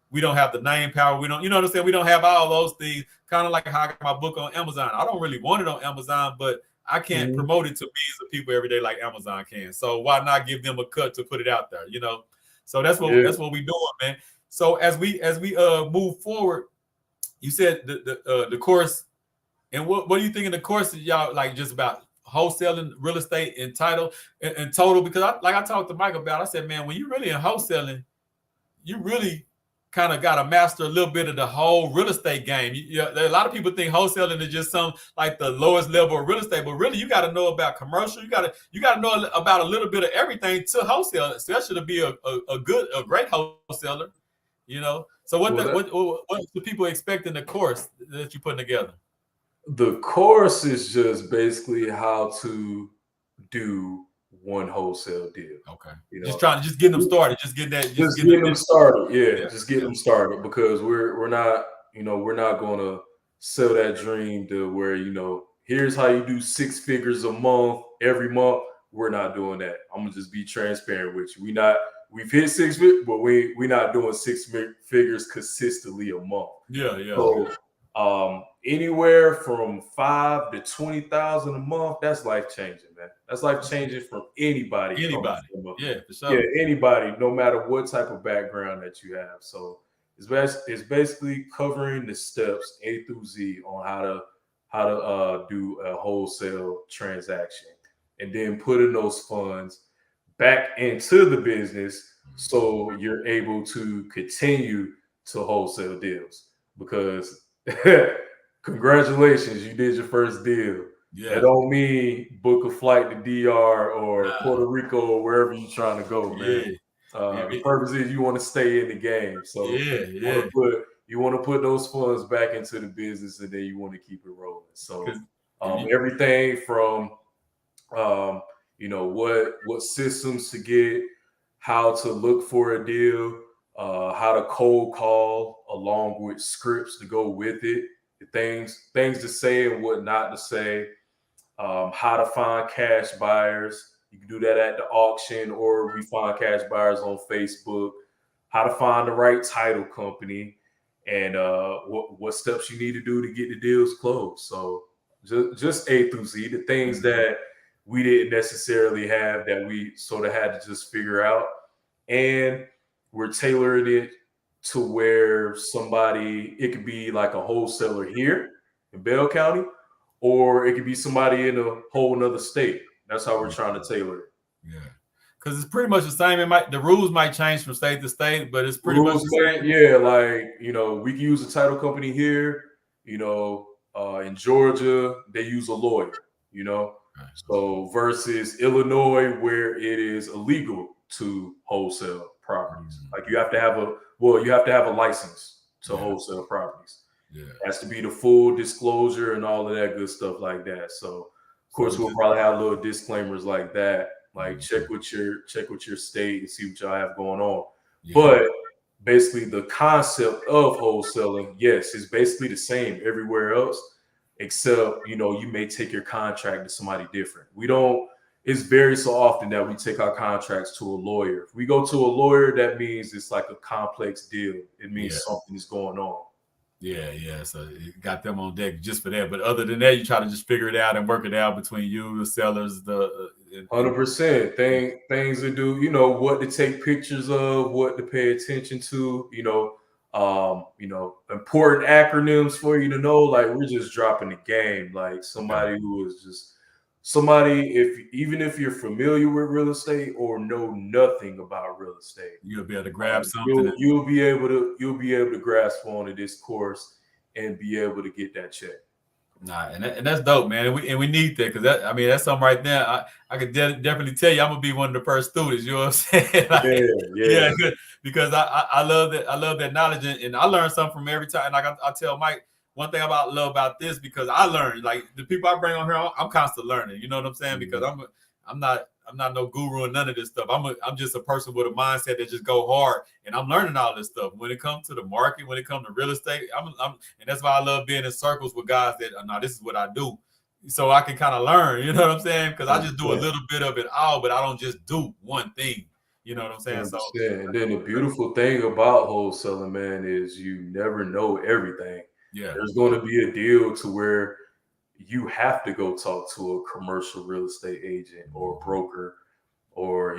Speaker 1: we don't have the name power. We don't, you know what I'm saying? We don't have all those things. Kind of like how I got my book on Amazon. I don't really want it on Amazon, but I can't promote it to millions of people every day like Amazon can. So why not give them a cut to put it out there? You know. So that's what we doing, man. So as we move forward, you said the course, and what do you think in the course that y'all like just about wholesaling real estate in title and total? Because I talked to Mike about, I said, man, when you're really in wholesaling, you really kind of got to master a little bit of the whole real estate game. A lot of people think wholesaling is just some like the lowest level of real estate, but really you got to know about commercial. You got to know about a little bit of everything to wholesale, especially to be a great wholesaler. You know. So what do people expect in the course that you're putting together?
Speaker 2: The course is just basically how to do one wholesale deal.
Speaker 1: Okay. You know, just getting them started. Just getting them
Speaker 2: started. Yeah. Just getting them started because we're not going to sell that dream to where, you know, here's how you do 6 figures a month every month. We're not doing that. I'm gonna just be transparent with you. We've hit 6 figures, but we're not doing 6 figures consistently a month.
Speaker 1: Yeah.
Speaker 2: So anywhere from 5 to 20,000 a month, that's life changing, man. That's life changing from anybody.
Speaker 1: Yeah, for sure.
Speaker 2: Yeah, anybody, no matter what type of background that you have. So it's basically covering the steps A through Z on how to do a wholesale transaction, and then putting those funds back into the business so you're able to continue to wholesale deals. Because congratulations, you did your first deal. Yeah. That don't mean book a flight to DR or Puerto Rico or wherever you're trying to go, man. The purpose is you want to stay in the game. So you want to put those funds back into the business, and then you want to keep it rolling. So everything from what systems to get, how to look for a deal, how to cold call along with scripts to go with it, things to say and what not to say, how to find cash buyers. You can do that at the auction, or we find cash buyers on Facebook, how to find the right title company, and what steps you need to do to get the deals closed. So just A through Z, the things that we didn't necessarily have that we sort of had to just figure out. And we're tailoring it to where it could be like a wholesaler here in Bell County, or it could be somebody in a whole nother state. That's how we're trying to tailor it.
Speaker 1: Yeah. Because it's pretty much the same. The rules might change from state to state, but it's pretty much the same.
Speaker 2: Yeah, like, you know, we can use a title company here, you know, in Georgia, they use a lawyer, you know. Right. So versus Illinois, where it is illegal to wholesale properties. Like you have to have a license to wholesale properties. Yeah. It has to be the full disclosure and all of that good stuff like that. So of course we'll probably have little disclaimers like that. Like check with your state and see what y'all have going on. Yeah. But basically the concept of wholesaling, yes, is basically the same everywhere else, except, you know, you may take your contract to somebody different. It's very so often that we take our contracts to a lawyer. If we go to a lawyer, that means it's like a complex deal. It means something is going on.
Speaker 1: Yeah. So it got them on deck just for that. But other than that, you try to just figure it out and work it out between you, the sellers,
Speaker 2: 100% things to do, you know, what to take pictures of, what to pay attention to, you know, important acronyms for you to know. Like we're just dropping the game. Like somebody who is just even if you're familiar with real estate or know nothing about real estate,
Speaker 1: you'll be able to grab something.
Speaker 2: You'll be able to grasp onto this course and be able to get that check.
Speaker 1: Nah, and that's dope, man. And we need that, because that's something right there. I could definitely tell you I'm gonna be one of the first students. You know what I'm saying? Yeah. Because I love that. I love that knowledge, and I learn something from every time. Like I tell Mike, one thing I love about this, because I learn, like the people I bring on here, I'm constantly learning. You know what I'm saying? Because I'm not I'm not no guru and none of this stuff. I'm just a person with a mindset that just go hard, and I'm learning all this stuff. When it comes to the market, when it comes to real estate, and that's why I love being in circles with guys that no, this is what I do, so I can kind of learn. You know what I'm saying? Because I just do a little bit of it all, but I don't just do one thing. You know what I'm saying?
Speaker 2: 100%.
Speaker 1: So,
Speaker 2: And then the beautiful thing about wholesaling, man, is you never know everything.
Speaker 1: yeah,
Speaker 2: There's going to be a deal to where you have to go talk to a commercial real estate agent or a broker, or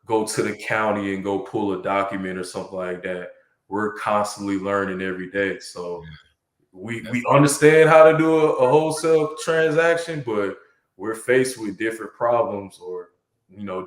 Speaker 2: go to the county and go pull a document or something like that. We're constantly learning every day. So we understand how to do a wholesale transaction, but we're faced with different problems or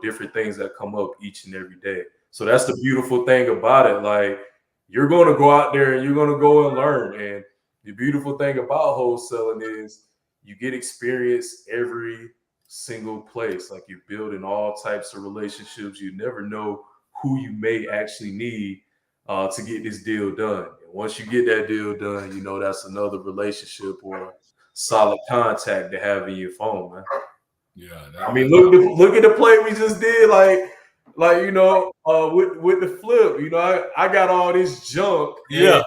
Speaker 2: different things that come up each and every day. So that's the beautiful thing about it. Like, you're going to go out there and you're going to go and learn. And the beautiful thing about wholesaling is you get experience every single place. Like, you're building all types of relationships. You never know who you may actually need to get this deal done. And once you get that deal done, that's another relationship or solid contact to have in your phone, man.
Speaker 1: Yeah,
Speaker 2: I mean, look at the play we just did. With the flip, I got all this junk.
Speaker 1: Yeah.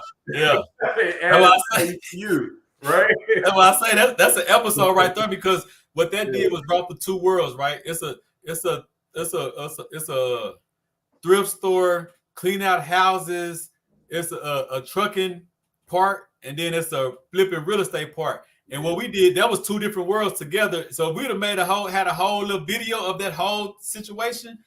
Speaker 2: And you, right?
Speaker 1: That's why I say that's an episode right there, because what that did was brought the two worlds, right? It's a thrift store, clean out houses. It's a trucking part, and then it's a flipping real estate part. And what we did, that was two different worlds together. So if we'd have had a whole little video of that whole situation,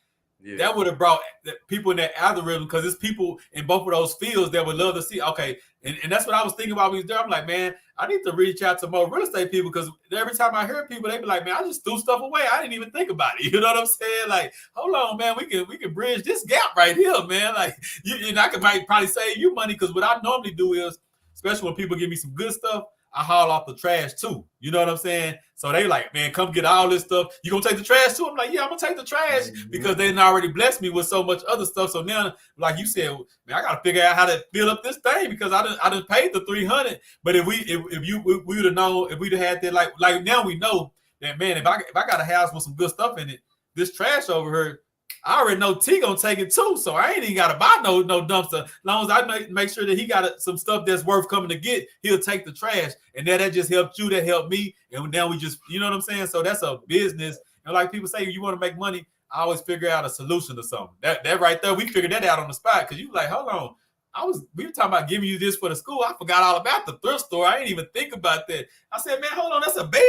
Speaker 1: that would have brought people in that algorithm, because it's people in both of those fields that would love to see. Okay, and that's what I was thinking about when we was there. I'm like, man, I need to reach out to more real estate people, because every time I hear people, they be like, man, I just threw stuff away. I didn't even think about it. You know what I'm saying? Like, hold on, man, we can bridge this gap right here, man. Like, and I might probably save you money, because what I normally do is, especially when people give me some good stuff, I haul off the trash too. You know what I'm saying? So they like, man, come get all this stuff. You gonna take the trash too? I'm like, yeah, I'm gonna take the trash, because they done already blessed me with so much other stuff. So now, like you said, man, I gotta figure out how to fill up this thing, because I done paid the $300. But if we would have known, if we'd have had that, like now we know that, man, if I got a house with some good stuff in it, this trash over here, I already know T gonna take it too, so I ain't even gotta buy no dumpster. As long as I make sure that he got some stuff that's worth coming to get, he'll take the trash, and that just helped you, that helped me, and now we just, you know what I'm saying? So that's a business, and like people say, you want to make money, I always figure out a solution to something. That right there, we figured that out on the spot, because you like, hold on, we were talking about giving you this for the school. I forgot all about the thrift store. I didn't even think about that. I said, man, hold on, that's a bed.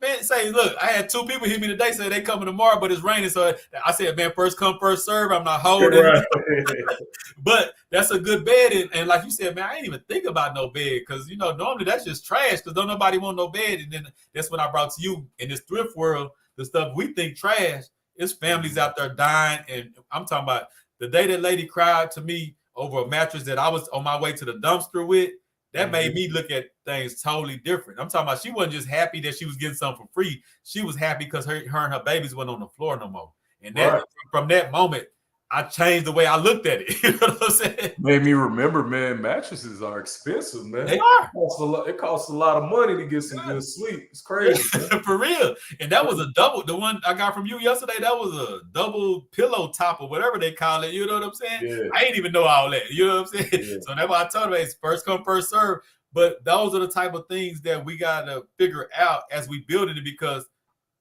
Speaker 1: Man, say, look, I had two people hit me today, say they coming tomorrow, but it's raining. So I said, man, first come, first serve. I'm not holding. Right. But that's a good bed. And like you said, man, I didn't even think about no bed, because, normally that's just trash, because don't nobody want no bed. And then that's when I brought to you, in this thrift world, the stuff we think trash, it's families out there dying. And I'm talking about the day that lady cried to me over a mattress that I was on my way to the dumpster with. That made me look at things totally different. I'm talking about, she wasn't just happy that she was getting something for free. She was happy because her and her babies weren't on the floor no more. And that from that moment, I changed the way I looked at it. You know what I'm saying?
Speaker 2: Made me remember, man, mattresses are expensive, man.
Speaker 1: They are.
Speaker 2: It costs a lot of money to get some good sleep. It's crazy.
Speaker 1: For real. And that was a double. The one I got from you yesterday, that was a double pillow top or whatever they call it. You know what I'm saying?
Speaker 2: Yeah.
Speaker 1: I ain't even know all that. You know what I'm saying? Yeah. So that's why I told them, it's first come, first serve. But those are the type of things that we got to figure out as we build it, because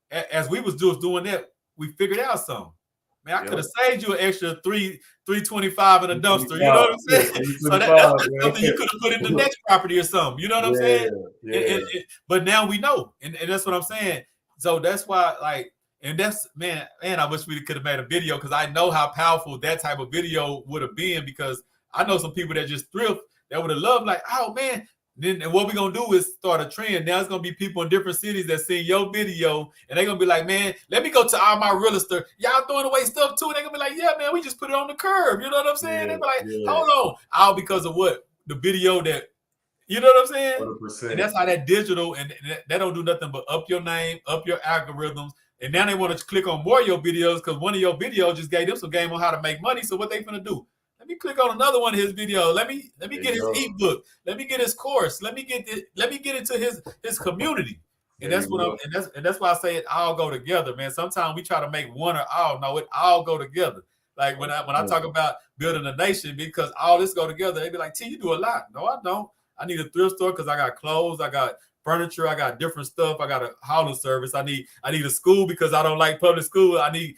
Speaker 1: as we was doing that, we figured out something. Man, I could have saved you an extra $325 in a dumpster. You know what I'm saying? So that's something you could have put in the next property or something. You know what I'm saying? Yeah. But now we know, and that's what I'm saying. So that's why, and that's, man, I wish we could have made a video, because I know how powerful that type of video would have been, because I know some people that just thrift that would have loved, like, oh man. Then what we're going to do is start a trend. Now it's going to be people in different cities that see your video, and they're going to be like, man, let me go to all my real estate. Y'all throwing away stuff too. They're going to be like, yeah, man, we just put it on the curb. You know what I'm saying? They're like, hold on. All because of what? The video that, you know what I'm saying?
Speaker 2: 100%.
Speaker 1: And that's how that digital, and that don't do nothing but up your name, up your algorithms. And now they want to click on more of your videos, because one of your videos just gave them some game on how to make money. So what they going to do? Let me click on another one of his videos. Let me get his ebook. Let me get his course. Let me get into his community. And that's what that's why I say it all go together, man. Sometimes we try to make one or all. No, it all go together. Like when I talk about building a nation, because all this go together, they be like, T, you do a lot. No, I don't. I need a thrift store because I got clothes, I got furniture, I got different stuff, I got a hauling service. I need a school because I don't like public school. I need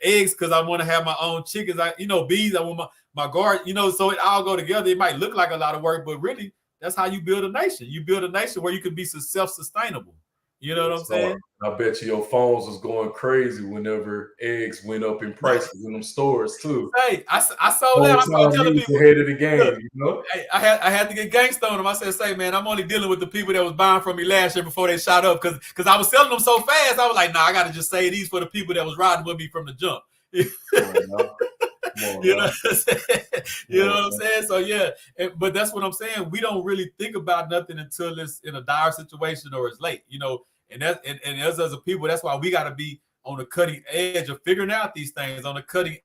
Speaker 1: eggs because I want to have my own chickens. Bees. I want my guard. So it all go together. It might look like a lot of work, but really, that's how you build a nation. You build a nation where you can be self-sustainable. You know what I'm saying?
Speaker 2: I bet you your phones was going crazy whenever eggs went up in prices in them stores too.
Speaker 1: Hey, I sold that. I started telling people
Speaker 2: ahead of the game.
Speaker 1: Hey, I had to get gangsta on them. I said, "Say, man, I'm only dealing with the people that was buying from me last year before they shot up because I was selling them so fast. I was like, nah, I got to just say these for the people that was riding with me from the jump." You know what I'm saying? So yeah, but that's what I'm saying. We don't really think about nothing until it's in a dire situation or it's late. And as a people, that's why we got to be on the cutting edge of figuring out these things, on the cutting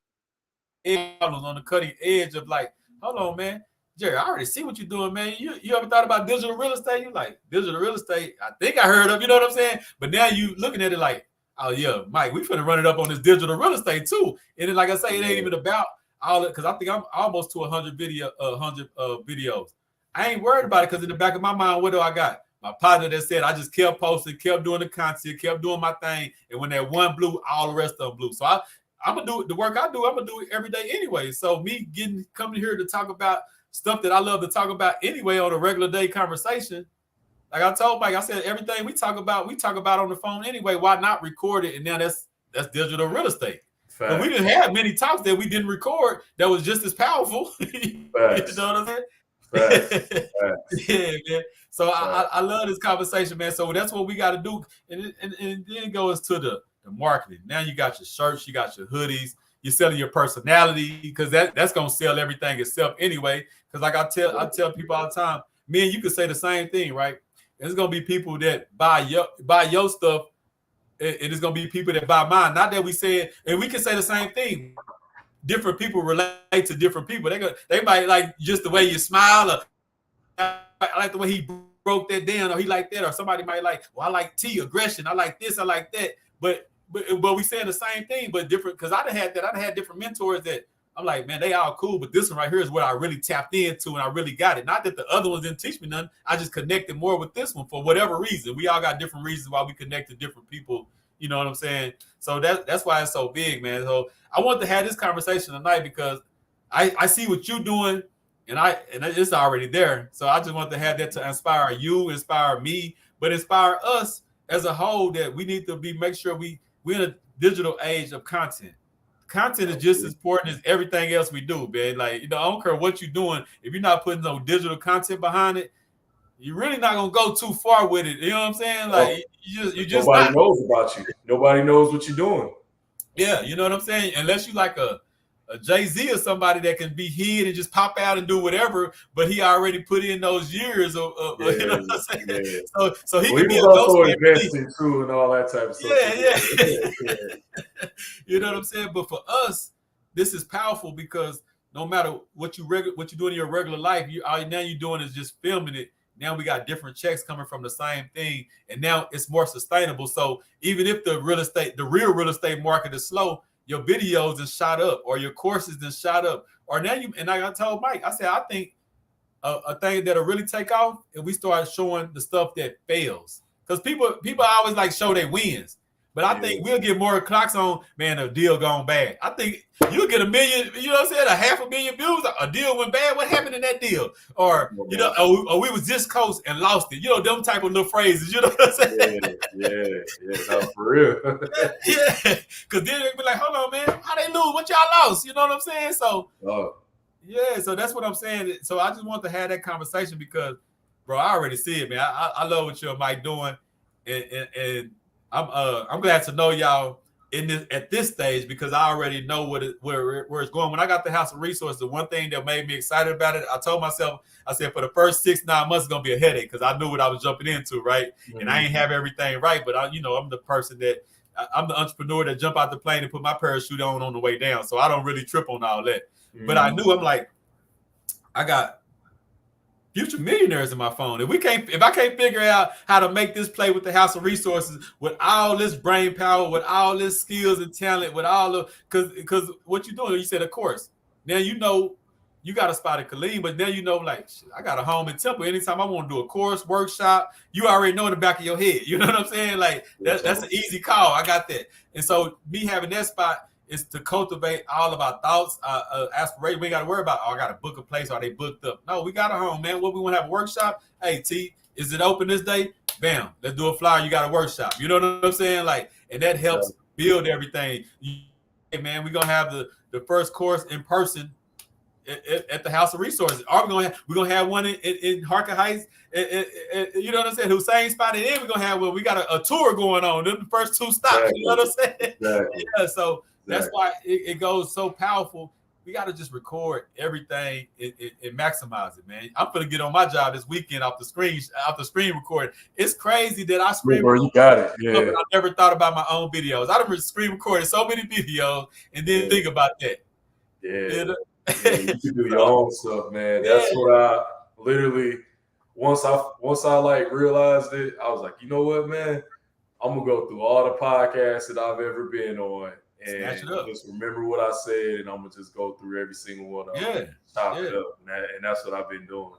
Speaker 1: edge of like, hold on, man, Jerry, I already see what you're doing, man. You ever thought about digital real estate? You like digital real estate? I think I heard of, you know what I'm saying? But now you looking at it like, oh yeah, Mike, we finna run it up on this digital real estate too. And then, like I say, it ain't even about all it, because I think I'm almost to 100 videos. I ain't worried about it because in the back of my mind, what do I got? My partner that said I just kept posting, kept doing the content, kept doing my thing, and when that one blew, all the rest of them blew. So I'm gonna do the work I do. I'm gonna do it every day anyway. So me coming here to talk about stuff that I love to talk about anyway on a regular day conversation. Like I told Mike, I said everything we talk about on the phone anyway. Why not record it? And now that's digital real estate. But we didn't have many talks that we didn't record that was just as powerful. You know what I'm saying? Yeah, man. So I love this conversation, man. So that's what we got to do, and then it goes to the marketing. Now you got your shirts, you got your hoodies, you're selling your personality because that's gonna sell everything itself anyway. Because like I tell people all the time, me and you could say the same thing, right? There's gonna be people that buy your stuff, and it's gonna be people that buy mine. Not that we said, and we can say the same thing. Different people relate to different people. They might like just the way you smile, or I like the way he broke that down, or he like that, or somebody might like, well, I like T aggression, I like this, I like that. But we saying the same thing, but different. Because I had different mentors that I'm like, man, they all cool, but this one right here is what I really tapped into and I really got it. Not that the other ones didn't teach me nothing. I just connected more with this one for whatever reason. We all got different reasons why we connect to different people. You know what I'm saying? So that's why it's so big, man. So I want to have this conversation tonight because I see what you're doing, and it's already there. So I just want to have that to inspire you, inspire me, but inspire us as a whole that we need to make sure we're in a digital age of content. Content is just as important as everything else we do, man. Like, I don't care what you're doing. If you're not putting no digital content behind it, you're really not gonna go too far with it. You know what I'm saying? Like, you just
Speaker 2: nobody knows about you. Nobody knows what you're doing.
Speaker 1: Yeah, you know what I'm saying? Unless you like a Jay-Z or somebody that can be hid and just pop out and do whatever, but he already put in those years of you know what I'm saying? Yeah. So he can be
Speaker 2: also investing too and all that type of stuff.
Speaker 1: Yeah. You know what I'm saying? But for us, this is powerful because no matter what you do in your regular life, all you're doing is just filming it. Now we got different checks coming from the same thing, and now it's more sustainable. So even if the real real estate market is slow, your videos is shot up, or your courses is shot up, or now and I told Mike, I said I think a thing that'll really take off if we start showing the stuff that fails, because people always like show their wins. But I think we'll get more clocks on, man, a deal gone bad. I think you'll get 1 million, you know what I'm saying, 500,000 views, a deal went bad. What happened in that deal? Or, or we was this close and lost it. You know, them type of little phrases, you know what I'm saying?
Speaker 2: Yeah, no, for real.
Speaker 1: Yeah, because then they'll be like, hold on, man, how they lose? What y'all lost? You know what I'm saying? So, yeah, so that's what I'm saying. So I just want to have that conversation because, bro, I already see it, man. I love what you and Mike doing, and I'm glad to know y'all at this stage because I already know where it's going. When I got the House of Resources, the one thing that made me excited about it, I told myself, I said for the first 6-9 months it's gonna be a headache because I knew what I was jumping into, right? Mm-hmm. And I ain't have everything right, but I'm the person I'm the entrepreneur that jump out the plane and put my parachute on the way down, so I don't really trip on all that. Mm-hmm. But I knew I'm like, I got future millionaires in my phone. If I can't figure out how to make this play with the House of Resources, with all this brain power, with all this skills and talent, with all of because what you're doing, you said, of course. Now you know you got a spot at Killeen, but now you know, like, shit, I got a home in Temple. Anytime I want to do a course, workshop, you already know in the back of your head. You know what I'm saying? Like, that's an easy call. I got that. And so me having that spot is to cultivate all of our thoughts, aspirations. We ain't got to worry about, I got to book a place. Are they booked up? No, we got a home, man. What we want to have a workshop? Hey, T, is it open this day? Bam, let's do a flyer. You got a workshop. You know what I'm saying? Like, and that helps build everything. Hey, man, we're going to have the first course in person at the House of Resources. Are we gonna have one in Harker Heights? You know what I'm saying? Hussein spot, and then we're gonna have we got a tour going on. Then the first 2 stops. Exactly. You know what I'm saying? Exactly. Yeah. So that's why it goes so powerful. We got to just record everything and maximize it, man. I'm gonna get on my job this weekend off the screen recording. It's crazy that I screen.
Speaker 2: Bro, you got it. Yeah.
Speaker 1: I never thought about my own videos. I done screen recorded so many videos and didn't think about that.
Speaker 2: Yeah. Yeah, you can do your own stuff, man. That's what I literally once I like realized it, I was like, you know what, man, I'm gonna go through all the podcasts that I've ever been on and just remember what I said, and I'm gonna just go through every single one of them, chop it up, and that's what I've been doing.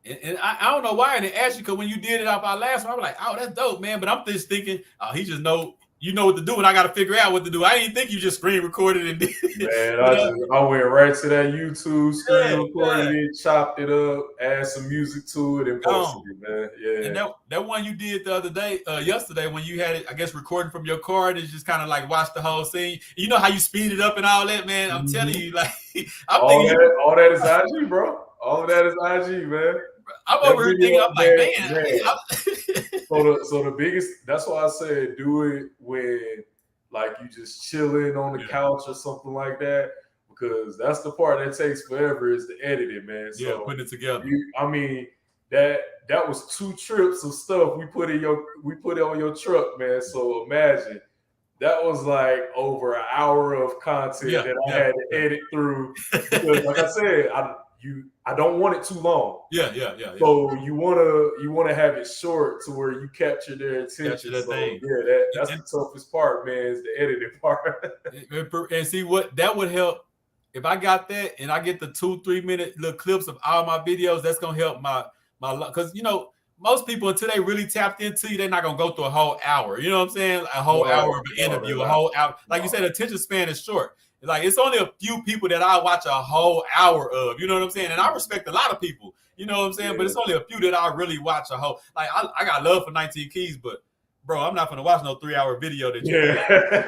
Speaker 1: And I don't know why I didn't ask you, because when you did it off our last one, I was like, oh, that's dope, man. But I'm just thinking, oh, he just know. You know what to do, and I got to figure out what to do. I didn't think you just screen recorded and did it.
Speaker 2: Man, I went right to that YouTube, screen recorded it, chopped it up, add some music to it, and posted it, man. Yeah.
Speaker 1: And that one you did the other day, yesterday, when you had it, I guess, recording from your car, and just kind of like watch the whole scene. You know how you speed it up and all that, man. I'm telling you, like,
Speaker 2: all that is IG, bro. All of that is IG, man.
Speaker 1: I'm over here thinking, I'm like, man.
Speaker 2: So the biggest, that's why I said do it when like you just chilling on the couch or something like that, because that's the part that takes forever is the editing, man. So
Speaker 1: putting it together.
Speaker 2: I mean, that was 2 trips of stuff we put it on your truck, man. So imagine that was like over an hour of content that I had to edit through. Because like I said, I don't want it too long.
Speaker 1: Yeah.
Speaker 2: So you wanna have it short to where you capture their attention.
Speaker 1: Capture that thing.
Speaker 2: Yeah, that's the toughest part, man, is the editing part.
Speaker 1: And see what that would help if I got that and I get the 2-3 minute little clips of all my videos. That's gonna help my because most people, until they really tapped into you, they're not gonna go through a whole hour. You know what I'm saying? A whole hour of an interview, a whole hour. Like you said, attention span is short. Like, it's only a few people that I watch a whole hour of, you know what I'm saying? And I respect a lot of people, you know what I'm saying? But it's only a few that I really watch a whole. Like, I got love for 19 Keys, but bro, I'm not gonna watch no 3-hour video that you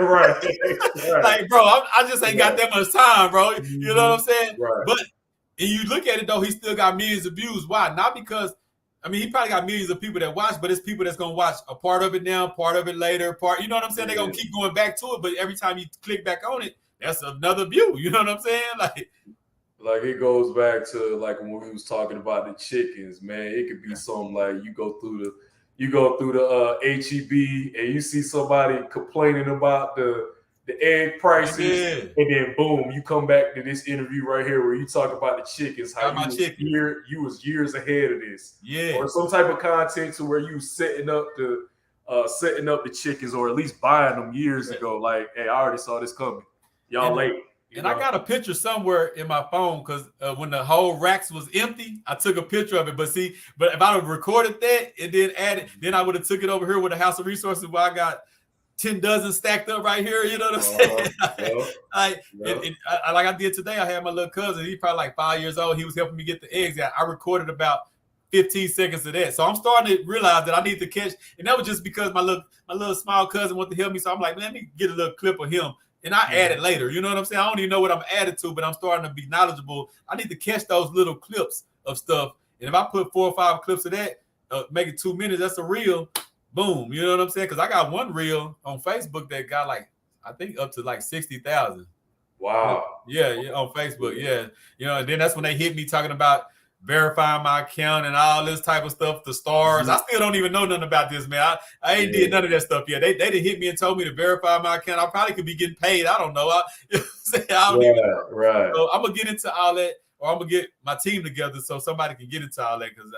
Speaker 2: right.
Speaker 1: Like, bro, I just ain't got that much time, bro. You know what I'm saying?
Speaker 2: Right.
Speaker 1: But and you look at it though, he still got millions of views. Why? Not because he probably got millions of people that watch, but it's people that's gonna watch a part of it now, part of it later, you know what I'm saying? They're gonna keep going back to it, but every time you click back on it, that's another view. You know what I'm saying?
Speaker 2: Like it goes back to like when we was talking about the chickens, man. It could be something like you go through the HEB and you see somebody complaining about the egg prices, and then boom, you come back to this interview right here where you talk about the chickens, how you was years ahead of this, or some type of content to where you setting up the chickens, or at least buying them years ago. Like, hey, I already saw this coming. Y'all late.
Speaker 1: And I got a picture somewhere in my phone because when the whole racks was empty, I took a picture of it. But if I would have recorded that and then added, then I would have took it over here with the House of Resources where I got 10 dozen stacked up right here. You know what I'm saying? Like I did today, I had my little cousin. He's probably like 5 years old. He was helping me get the eggs out. I recorded about 15 seconds of that. So I'm starting to realize that I need to catch. And that was just because my little small cousin wanted to help me. So I'm like, man, let me get a little clip of him. And I add it later. You know what I'm saying? I don't even know what I'm added to, but I'm starting to be knowledgeable. I need to catch those little clips of stuff. And if I put 4 or 5 clips of that, make it 2 minutes, that's a reel. Boom. You know what I'm saying? Because I got one reel on Facebook that got like, I think up to like 60,000.
Speaker 2: Wow.
Speaker 1: Yeah, on Facebook. Yeah. And then that's when they hit me talking about verifying my account and all this type of stuff, the stars. I still don't even know nothing about this, man. I ain't did none of that stuff yet. They didn't hit me and told me to verify my account. I probably could be getting paid. I don't know. I don't even know.
Speaker 2: Right.
Speaker 1: So I'm gonna get into all that. or I'm gonna get my team together so somebody can get into all that because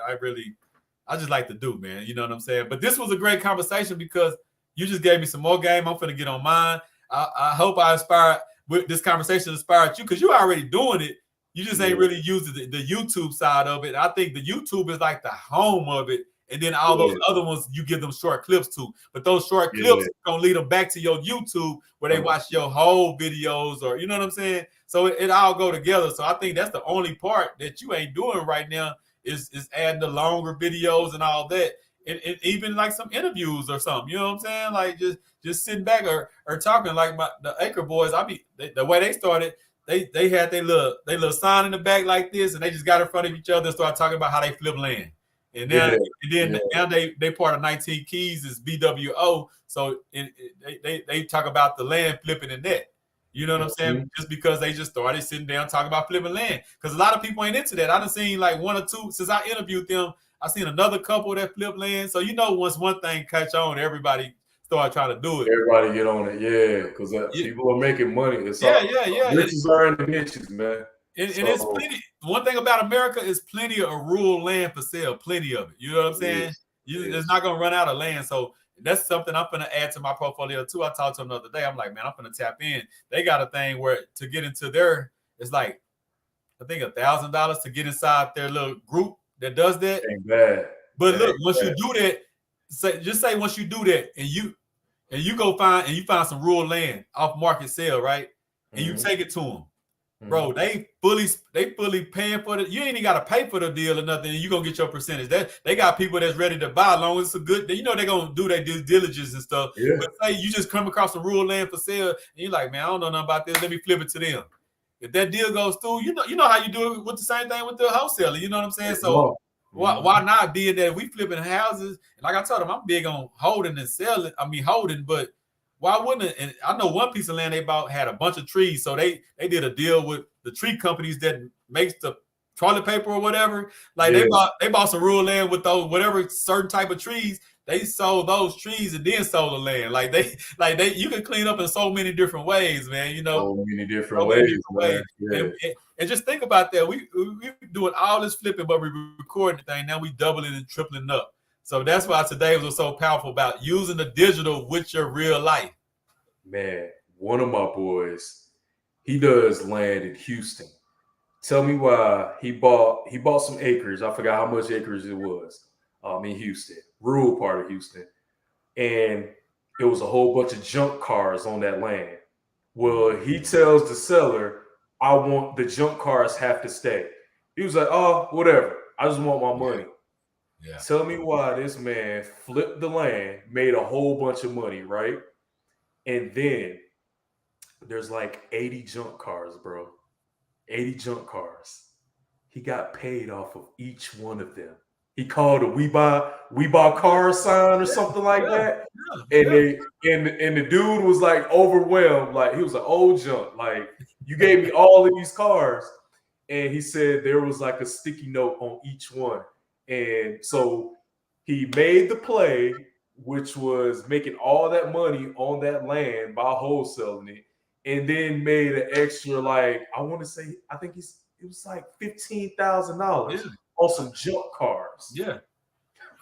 Speaker 1: I just like to do, man. You know what I'm saying? But this was a great conversation because you just gave me some more game. I'm finna get on mine. I hope I inspired with this conversation inspired you because you're already doing it. You just ain't really using the YouTube side of it. I think the YouTube is like the home of it. And then all those other ones, you give them short clips to. But those short clips gonna lead them back to your YouTube where they watch your whole videos or, you know what I'm saying? So it all go together. So I think that's the only part that you ain't doing right now is adding the longer videos and all that. And even like some interviews or something, you know what I'm saying? Like just sitting back or talking like the Acre Boys. The way they started, they had their little sign in the back like this, and they just got in front of each other and started talking about how they flip land. And then now they part of 19 Keys is BWO. So they talk about the land flipping and that. You know what I'm saying? Just because they just started sitting down talking about flipping land. Because a lot of people ain't into that. I done seen like one or two since I interviewed them. I seen another couple that flip land. So you know, once one thing catch on, everybody start trying to do it.
Speaker 2: Everybody get on it, because people are making money. It's riches are in the niches, man.
Speaker 1: And it's plenty. One thing about America is plenty of rural land for sale. Plenty of it. You know what I'm saying? It's not gonna run out of land. So that's something I'm gonna add to my portfolio too. I talked to them the other day. I'm like, man, I'm gonna tap in. They got a thing where to get into it's like I think $1,000 to get inside their little group that does that.
Speaker 2: Ain't bad.
Speaker 1: But look, once you do that, say once you do that and you go find some rural land off market sale, right? And you take it to them. Bro, they fully paying for it. You ain't even got to pay for the deal or nothing. You gonna get your percentage. They got people that's ready to buy as long as it's a good. You know they're gonna do their due diligence and stuff. Yeah. But say you just come across some rural land for sale, and you're like, man, I don't know nothing about this. Let me flip it to them. If that deal goes through, you know how you do it with the same thing with the wholesaler. You know what I'm saying? So why not be in that? We flipping houses, and like I told them, I'm big on holding and selling. I mean holding, but why wouldn't it? And I know one piece of land they bought had a bunch of trees. So they did a deal with the tree companies that makes the toilet paper or whatever. Like they bought some rural land with those whatever certain type of trees. They sold those trees and then sold the land. Like they you can clean up in so many different ways, man. You know,
Speaker 2: so many different ways.
Speaker 1: Yeah. And just think about that. We doing all this flipping, but we recording the thing. Now we doubling and tripling up. So that's why today was so powerful about using the digital with your real life.
Speaker 2: Man, one of my boys, he does land in Houston. Tell me why he bought some acres. I forgot how much acres it was in Houston, rural part of Houston. And it was a whole bunch of junk cars on that land. Well, he tells the seller, I want the junk cars have to stay. He was like, oh, whatever. I just want my money. Yeah. Tell me why this man flipped the land, made a whole bunch of money, right? And then there's like 80 junk cars, bro. 80 junk cars. He got paid off of each one of them. He called a we buy car sign or something like that. And the dude was like overwhelmed. Like he was like, old junk. Like you gave me all of these cars. And he said there was like a sticky note on each one. And so he made the play, which was making all that money on that land by wholesaling it, and then made an extra, like, I want to say, I think it was like $15,000 on some junk cars.
Speaker 1: Yeah.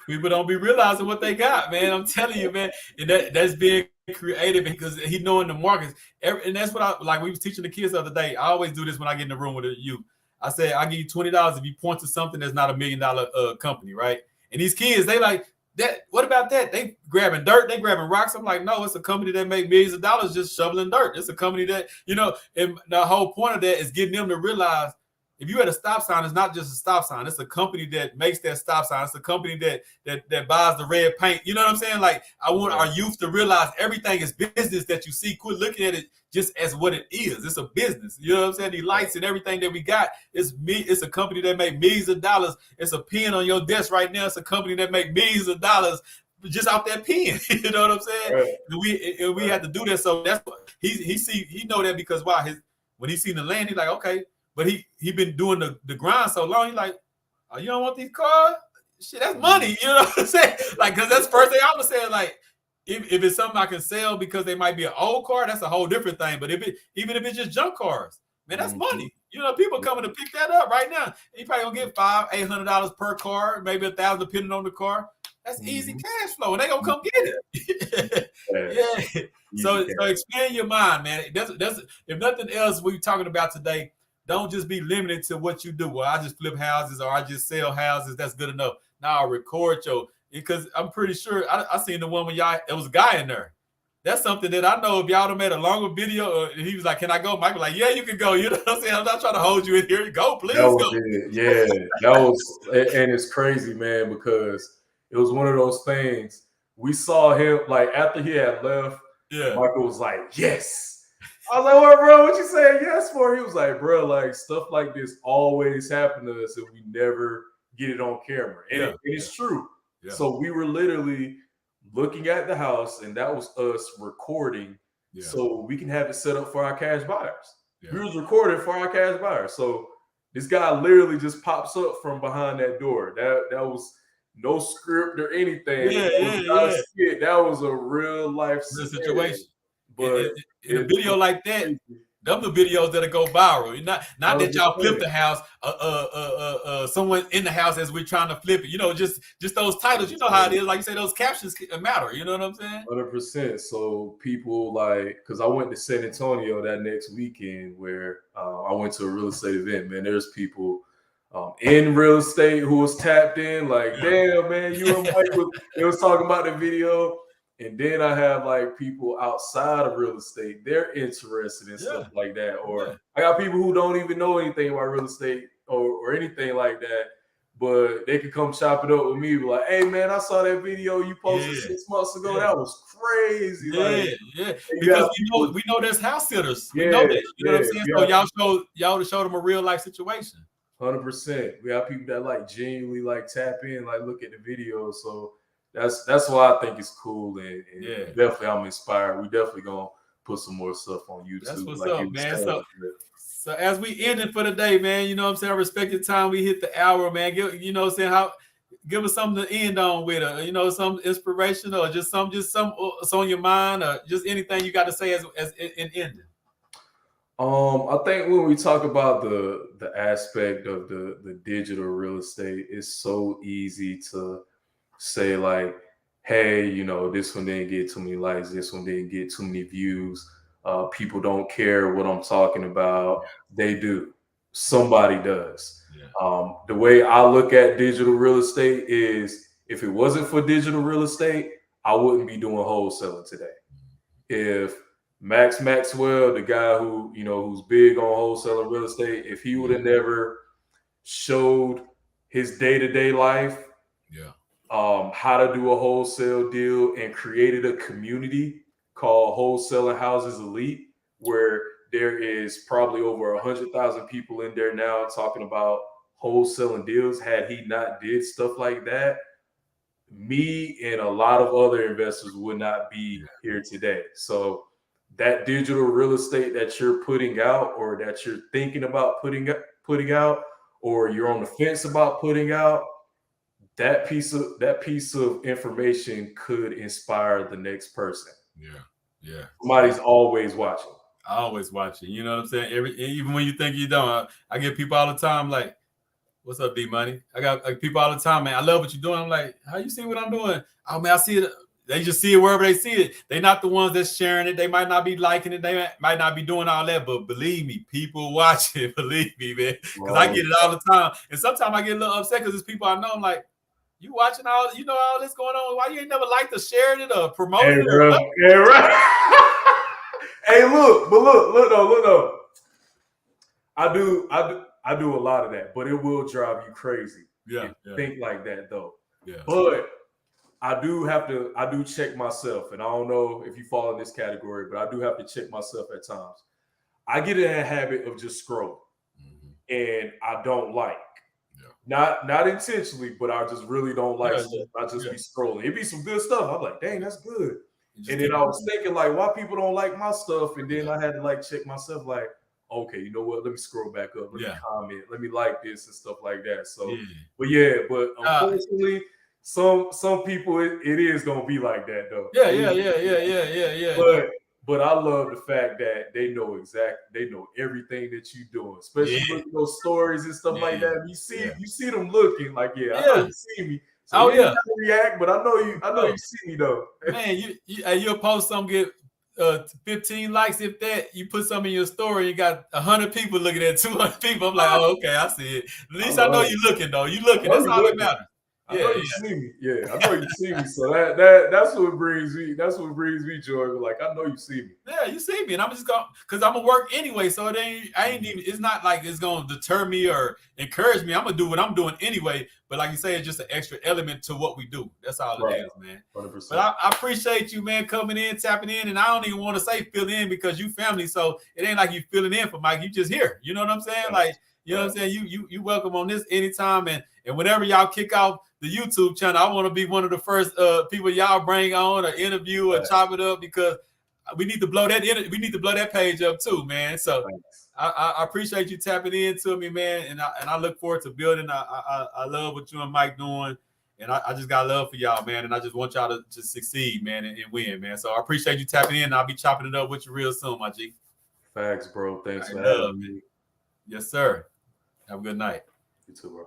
Speaker 1: People don't be realizing what they got, man. I'm telling you, man. And that's being creative because he knowing the markets. And that's what we was teaching the kids the other day. I always do this when I get in the room with you. I say, I'll give you $20 if you point to something that's not $1 million company, right? And these kids, they like, that. What about that? They grabbing dirt, they grabbing rocks. I'm like, no, it's a company that make millions of dollars just shoveling dirt. It's a company that, and the whole point of that is getting them to realize if you at a stop sign, it's not just a stop sign. It's a company that makes that stop sign. It's a company that buys the red paint. You know what I'm saying? Like, I want our youth to realize everything is business that you see. Quit looking at it just as what it is. It's a business. You know what I'm saying? The lights and everything that we got it's a company that make millions of dollars. It's a pen on your desk right now. It's a company that make millions of dollars just off that pen. You know what I'm saying? Right. And we had to do that. So that's what he know that because when he seen the land, he's like, okay. But he been doing the grind so long. He's like, oh, you don't want these cars? Shit, that's money. You know what I'm saying? Like, because that's the first thing I was saying. Like, if it's something I can sell because they might be an old car, that's a whole different thing. But even if it's just junk cars, man, that's money. You know, people coming to pick that up right now. You probably gonna get $500-$800 per car, maybe $1,000 depending on the car. That's easy cash flow, and they gonna come get it. Yeah. So expand your mind, man. That's if nothing else we're talking about today. Don't just be limited to what you do. Well, I just flip houses or I just sell houses. That's good enough. Now record because I'm pretty sure I seen the one when y'all, there was a guy in there. That's something that I know if y'all made a longer video, he was like, "Can I go?" Mike was like, "Yeah, you can go." You know what I'm saying? I'm not trying to hold you in here. Go, please go.
Speaker 2: Yeah, that was, and it's crazy, man, because it was one of those things. We saw him like after he had left. Yeah, Michael was like, "Yes." I was like, "What, bro? What you saying yes for?" He was like, "Bro, like stuff like this always happen to us, and we never get it on camera." And it's true. Yeah. So we were literally looking at the house, and that was us recording, so we can have it set up for our cash buyers. Yeah. We was recording for our cash buyers. So this guy literally just pops up from behind that door. That was no script or anything. That was a real life
Speaker 1: situation. But in a video like that, them the videos that'll go viral. Not that y'all flip the house, someone in the house as we're trying to flip it. You know, just those titles. You know how it is. Like you say, those captions matter. You know what I'm saying?
Speaker 2: 100%. So people because I went to San Antonio that next weekend where I went to a real estate event. Man, there's people in real estate who was tapped in. Like, damn, man, you and Mike they was talking about the video. And then I have like people outside of real estate, they're interested in stuff like that. Or I got people who don't even know anything about real estate or anything like that, but they could come chop it up with me. Be like, "Hey man, I saw that video you posted 6 months ago. That was crazy."
Speaker 1: Because we know there's house sitters. We know that. You know what I'm saying? So y'all show them a real life situation.
Speaker 2: 100%. We have people that like genuinely like tap in, like look at the video. So that's why I think it's cool, and definitely I'm inspired. We definitely gonna put some more stuff on YouTube.
Speaker 1: That's what's up, man. So as we ending for the day, man, you know what I'm saying? I respect your time. We hit the hour, man. You know what I'm saying? Give us something to end on with, you know, some inspiration or just some on your mind, or just anything you got to say as in ending.
Speaker 2: I think when we talk about the aspect of the digital real estate, it's so easy to say like, "Hey, you know, this one didn't get too many likes, this one didn't get too many views. People don't care what I'm talking about." They do. Somebody does. The way I look at digital real estate is, if it wasn't for digital real estate, I wouldn't be doing wholesaling today. If Max Maxwell, the guy who, you know, who's big on wholesaling real estate, if he would have never showed his day-to-day life, how to do a wholesale deal, and created a community called Wholesaling Houses Elite, where there is probably over 100,000 people in there now talking about wholesaling deals. Had he not did stuff like that, me and a lot of other investors would not be here today. So that digital real estate that you're putting out, or that you're thinking about putting out, or you're on the fence about putting out, that piece of information could inspire the next person. Somebody's always watching.
Speaker 1: Always watching. You know what I'm saying? Even when you think you don't. I get people all the time like, "What's up, D Money?" I got people all the time, "Man, I love what you're doing." I'm like, "How you see what I'm doing?" "Oh man, I see it." They just see it wherever they see it. They're not the ones that's sharing it. They might not be liking it. They might not be doing all that, but believe me, people watch it. Believe me, man. Because I get it all the time. And sometimes I get a little upset because there's people I know. I'm like, "You watching all this going on? Why you ain't never liked or shared it or promoted it?"
Speaker 2: Right. Hey, look though. I do a lot of that, but it will drive you crazy. Think like that though. But I do check myself, and I don't know if you fall in this category, but I do have to check myself at times. I get in a habit of just scrolling, and I don't like. Not intentionally, but I just really don't like stuff. I just be scrolling. It'd be some good stuff. I'm like, "Dang, that's good." And then I was thinking like, why people don't like my stuff? And then I had to like check myself like, okay, you know what? Let me scroll back up. Let me comment. Let me like this and stuff like that. So, but unfortunately, some people it is gonna be like that though.
Speaker 1: Yeah.
Speaker 2: But I love the fact that they know everything that you're doing, especially
Speaker 1: Yeah.
Speaker 2: with those stories and stuff like
Speaker 1: Yeah.
Speaker 2: that. You see them looking like, I know
Speaker 1: Yeah.
Speaker 2: you see me. So
Speaker 1: Oh
Speaker 2: you ain't
Speaker 1: yeah.
Speaker 2: gotta react, but I know you see me though.
Speaker 1: Man, you'll post something, get 15 likes. If that, you put something in your story, you got 100 people looking at 200 people. I'm like, oh, okay, I see it. At least I know you're looking though. You looking. That's all that matters.
Speaker 2: I know
Speaker 1: Yeah,
Speaker 2: you see me. Yeah, I know you see me. So that's what brings me. That's what brings me joy. Like I know you see me.
Speaker 1: Yeah, you see me, and I'm just going because I'm gonna work anyway. So I ain't even. It's not like it's gonna deter me or encourage me. I'm gonna do what I'm doing anyway. But like you say, it's just an extra element to what we do. That's all it is, man.
Speaker 2: 100%.
Speaker 1: But I appreciate you, man, coming in, tapping in, and I don't even want to say fill in because you family. So it ain't like you filling in for Mike. You just here. You know what I'm saying? Like you know what I'm saying. You welcome on this anytime, and whenever y'all kick off the YouTube channel, I want to be one of the first people y'all bring on or interview or chop it up because we need to blow that we need to blow that page up too, man. So I appreciate you tapping into me, man, and I look forward to building. I love what you and Mike doing, and I just got love for y'all, man, and I just want y'all to succeed, man, and win, man. So I appreciate you tapping in, and I'll be chopping it up with you real soon, my G.
Speaker 2: Facts, bro. Thanks for having me.
Speaker 1: Yes, sir. Have a good night.
Speaker 2: You too, bro.